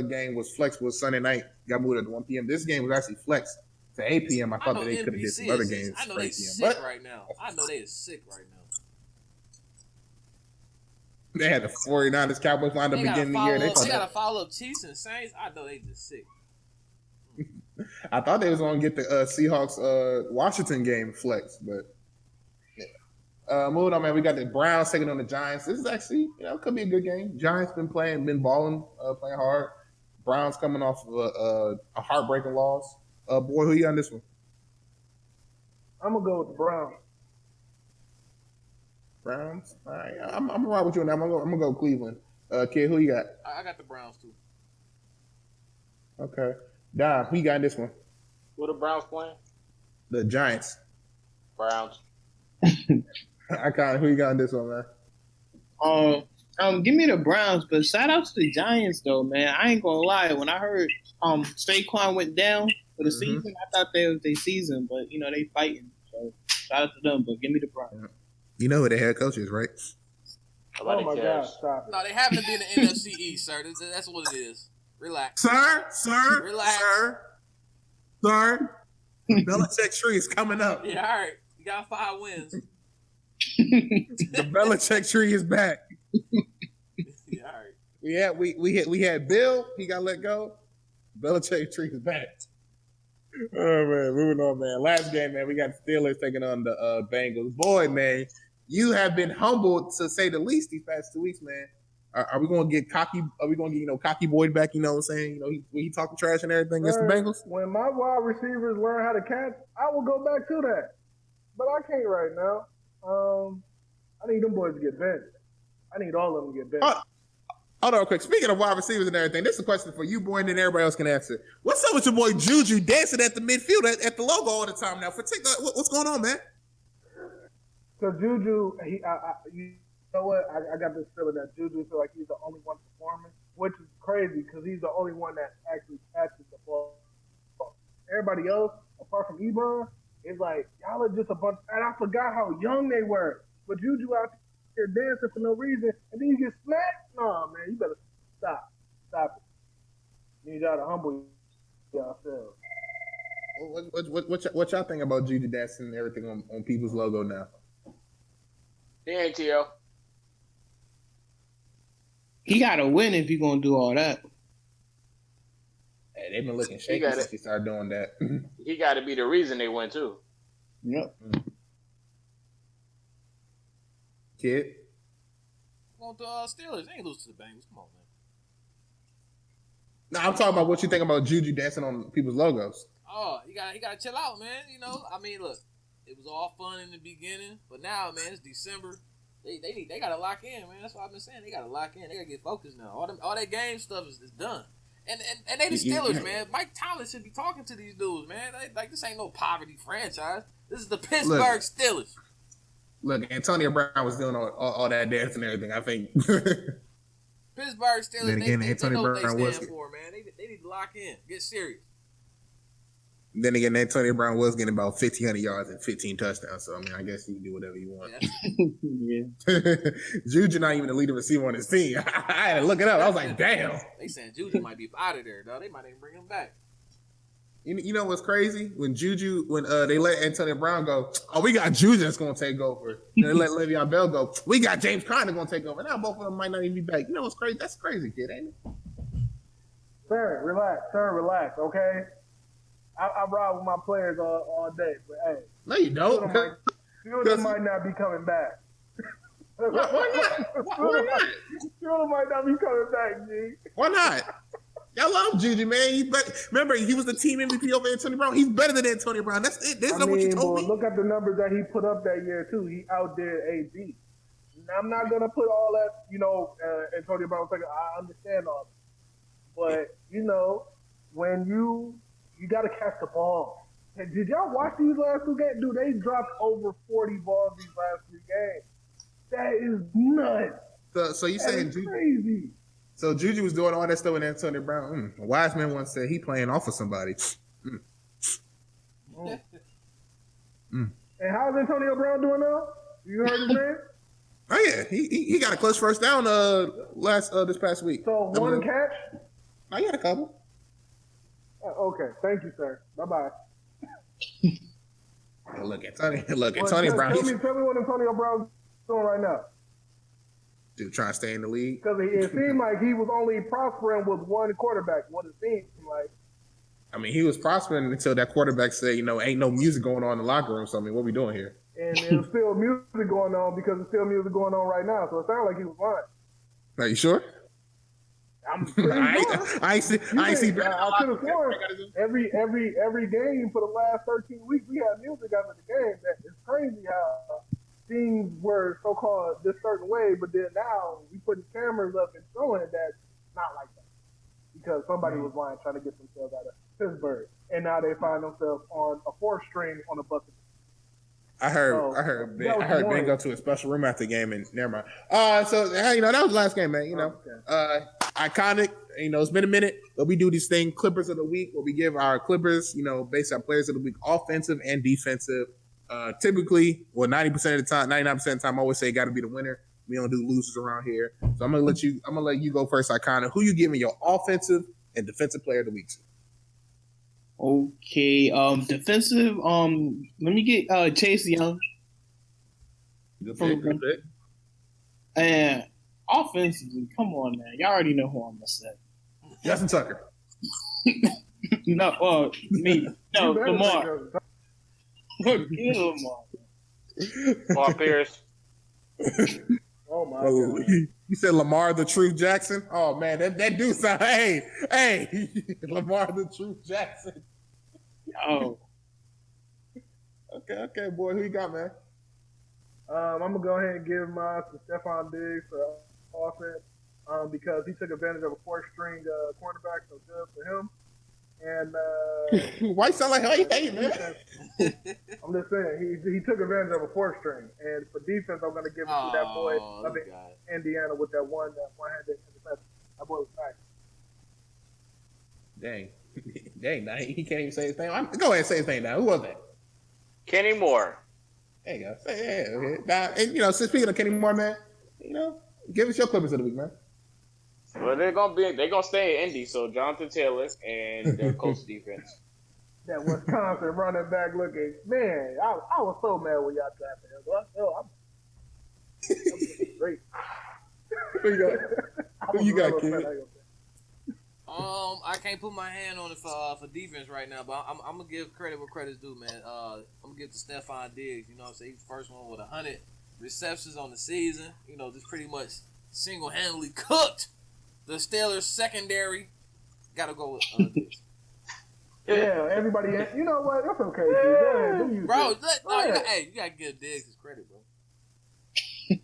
Game was flexed was Sunday night. Got moved at 1 p.m. This game was actually flexed to 8 p.m. I thought that they could have did some other games. I know they're sick right now. They had the 49ers Cowboys lined up beginning of the year. They got to follow up Chiefs and Saints. I know they just sick. I thought they was going to get the Seahawks Washington game flexed, but yeah. Moving on, man. We got the Browns taking on the Giants. This is actually, could be a good game. Giants been balling, playing hard. Browns coming off of a heartbreaking loss. Boy, who you on this one? I'm gonna go with the Browns. Browns. All right, I'm gonna ride with you on that. I'm gonna go Cleveland. Kid, who you got? I got the Browns too. Okay, Don, who you got in this one? Who the Browns playing? The Giants. Browns. Who you got in this one, man? Give me the Browns, but shout out to the Giants though, man. I ain't gonna lie. When I heard Saquon went down for the season, I thought that was their season, but they fighting. So shout out to them, but give me the Browns. You know who the head coach is, right? Oh my God, stop it. No, they happen to be in the NFC East, sir. That's what it is. Relax. Sir. Relax. Sir. Belichick tree is coming up. Yeah, all right. You got 5 wins. The Belichick tree is back. Yeah, all right. We had Bill. He got let go. Belichick tree is back. Oh man, moving on, man. Last game, man. We got the Steelers taking on the Bengals. Boy, man, you have been humbled to say the least these past 2 weeks, man. Are we going to get cocky? Are we going to get Cocky Boyd back? You know what I'm saying? He talking trash and everything against the Bengals. When my wide receivers learn how to catch, I will go back to that. But I can't right now. I need them boys to get benched. I need all of them to get benched. Hold on, quick. Speaking of wide receivers and everything, this is a question for you, boy, and then everybody else can answer. What's up with your boy Juju dancing at the midfield at the logo all the time now? What's going on, man? So Juju, you know what? I got this feeling that Juju feel like he's the only one performing, which is crazy because he's the only one that actually catches the ball. Everybody else, apart from Ebron, is like, y'all are just a bunch. And I forgot how young they were. But Juju out here dancing for no reason, and then you get smacked? Nah, man, you better Stop it. Need y'all to humble yourselves. What y'all think about Juju dancing and everything on people's logo now? He ain't T.O. He got to win if he gonna do all that. Hey, they've been looking shaky since he started doing that. He got to be the reason they win too. Yep. Kid. Want the Steelers? They ain't lose to the Bengals. Come on, man. No, I'm talking about what you think about Juju dancing on people's logos. Oh, he gotta chill out, man. You know, I mean, look, it was all fun in the beginning, but now, man, it's December. They gotta lock in, man. That's what I've been saying. They gotta lock in. They gotta get focused now. All that game stuff is done. And they the Steelers, man. Mike Tomlin should be talking to these dudes, man. Like this ain't no poverty franchise. This is the Pittsburgh Steelers. Look, Antonio Brown was doing all that dance and everything. I think Pittsburgh Steelers. Then again, they Antonio know what Brown they was stand for, man. They need to lock in, get serious. Then again, Antonio Brown was getting about 1,500 yards and 15 touchdowns. So I mean, I guess you can do whatever you want. Yeah. Juju not even the leading receiver on his team. I had to look it up. I was like, damn. They saying Juju might be out of there, though. They might even bring him back. You know what's crazy? When they let Antonio Brown go, we got Juju that's going to take over. Then they let Le'Veon Bell go, we got James Conner going to take over. Now both of them might not even be back. You know what's crazy? That's crazy, kid, ain't it? Sir, relax, okay? I ride with my players all day, but hey. No, you don't. Few of them might not be coming back. Why not? Why not? Few of them might not be coming back, G. Why not? Y'all love Juju, man. Remember, he was the team MVP over Antonio Brown. He's better than Antonio Brown. That's it. That's not what you told me. Look at the numbers that he put up that year, too. He outdid AD. I'm not going to put all that, Antonio Brown. I understand all that. But, when you got to catch the ball. And did y'all watch these last two games? Dude, they dropped over 40 balls these last 3 games. That is nuts. So you saying Juju? Crazy. So Juju was doing all that stuff with Antonio Brown. A wise man once said he playing off of somebody. And how's Antonio Brown doing now? You heard his name? Oh yeah, he got a clutch first down this past week. So one catch? I got a couple. Okay, thank you, sir. Bye-bye. Look, Antonio Brown. Tell me what Antonio Brown's doing right now. Dude, trying to stay in the league. Because it seemed like he was only prospering with one quarterback. What it seemed like. I mean, he was prospering until that quarterback said, ain't no music going on in the locker room. So I mean, what we doing here? And there's still music going on because there's still music going on right now. So it sounded like he was lying. Are you sure? I'm pretty sure. I see. I could have sworn every game for the last 13 weeks we had music after the game. It's crazy how things were so-called this certain way, but then now we putting cameras up and showing that it's not like that because somebody was lying trying to get themselves out of Pittsburgh, and now they find themselves on a 4th string on a bus. I heard Ben go to a special room after the game, and never mind. So that was the last game, man. Okay. Iconic. It's been a minute, but we do this thing, Clippers of the week, where we give our Clippers, based on players of the week, offensive and defensive. Typically, 90% of the time, 99% of the time, I always say got to be the winner. We don't do losers around here. So I'm gonna let you go first, Iconic. Who you giving your offensive and defensive player of the week to? Okay, defensive. Let me get Chase Young. Good pick. And offensively, come on, man. Y'all already know who I'm gonna say. Justin Tucker. No, me. No, Lamar. Get Lamar. Paul Pierce. Oh my God. You said Lamar the Truth Jackson? Oh man, that dude sound hey, Lamar the Truth Jackson. Oh. Okay, boy, who you got, man? I'm gonna go ahead and give mine to Stephon Diggs for offense because he took advantage of a 4th string cornerback, so good for him. And why you sound like how you hate, man? I'm just saying he took advantage of a 4th string, and for defense, I'm gonna give it to that boy up in Indiana with that one-handed interception. That boy was nice. Dang, now he can't even say his name. Go ahead and say his name now. Who was that? Kenny Moore. There you go. Okay. Now, and speaking of Kenny Moore, man, give us your Clippers of the week, man. Well, they're gonna stay in Indy. So Jonathan Taylor and their coach defense. That Wisconsin running back looking, man, I was so mad when y'all drafted him. I'm great. Who you got, kid? I can't put my hand on it for defense right now, but I'm gonna give credit where credit's due, man. I'm gonna give to Stephon Diggs. You know what I'm saying? He's the first one with 100 receptions on the season. You know, just pretty much single-handedly cooked the Steelers secondary. Gotta go with Diggs. Yeah, everybody. You know what? That's okay, dude. Bro, you gotta give Diggs his credit, bro.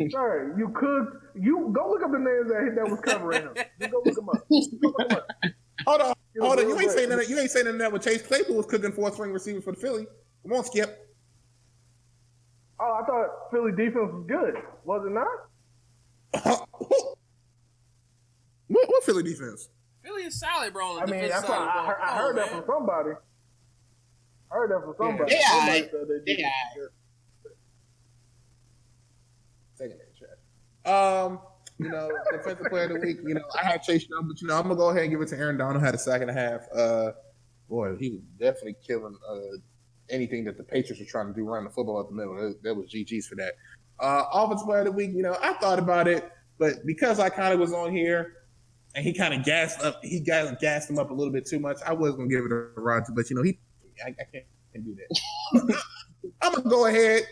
Sorry, you cooked. You go look up the names that was covering him. Just go look them up. Hold on. You ain't saying that. You ain't saying that with Chase Claypool was cooking 4th-string receivers for the Philly. Come on, Skip. Oh, I thought Philly defense was good. Was it not? What Philly defense? Philly is solid, bro. I mean, that's why I heard that from somebody. Yeah. Second trash. You know, defensive player of the week. You know, I had Chase Young, but you know, I'm gonna go ahead and give it to Aaron Donald. Had a sack and a half. Boy, he was definitely killing anything that the Patriots were trying to do running the football up the middle. That was GG's for that. Offensive player of the week. You know, I thought about it, but because I kind of was on here and he kind of gassed him up a little bit too much, I was gonna give it a Roger. But you know, I can't do that. I'm gonna go ahead.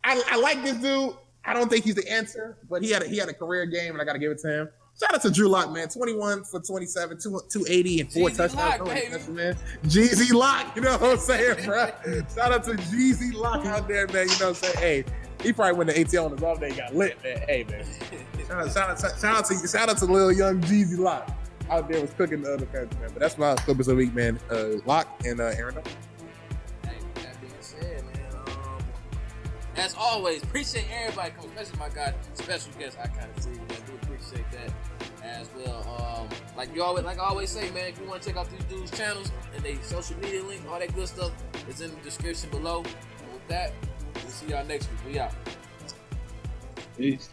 I like this dude. I don't think he's the answer, but he had a career game, and I got to give it to him. Shout out to Drew Lock, man. 21 for 27, 280, and 4 touchdowns. Man. Jeezy Lock, you know what I'm saying, bro? Shout out to Jeezy Lock out there, man. You know what I'm saying? Hey, he probably went to ATL on his off day and got lit, man. Hey, man. Shout out to little young Jeezy Lock out there was cooking the other country, man. But that's my Clippers of the week, man. Lock and Aaron. As always, appreciate everybody coming, especially my guy, special guest IconicFreeze, man. Do appreciate that as well. Like I always say, man, if you want to check out these dudes' channels and they social media link, all that good stuff is in the description below. And with that, we'll see y'all next week. We out. Peace.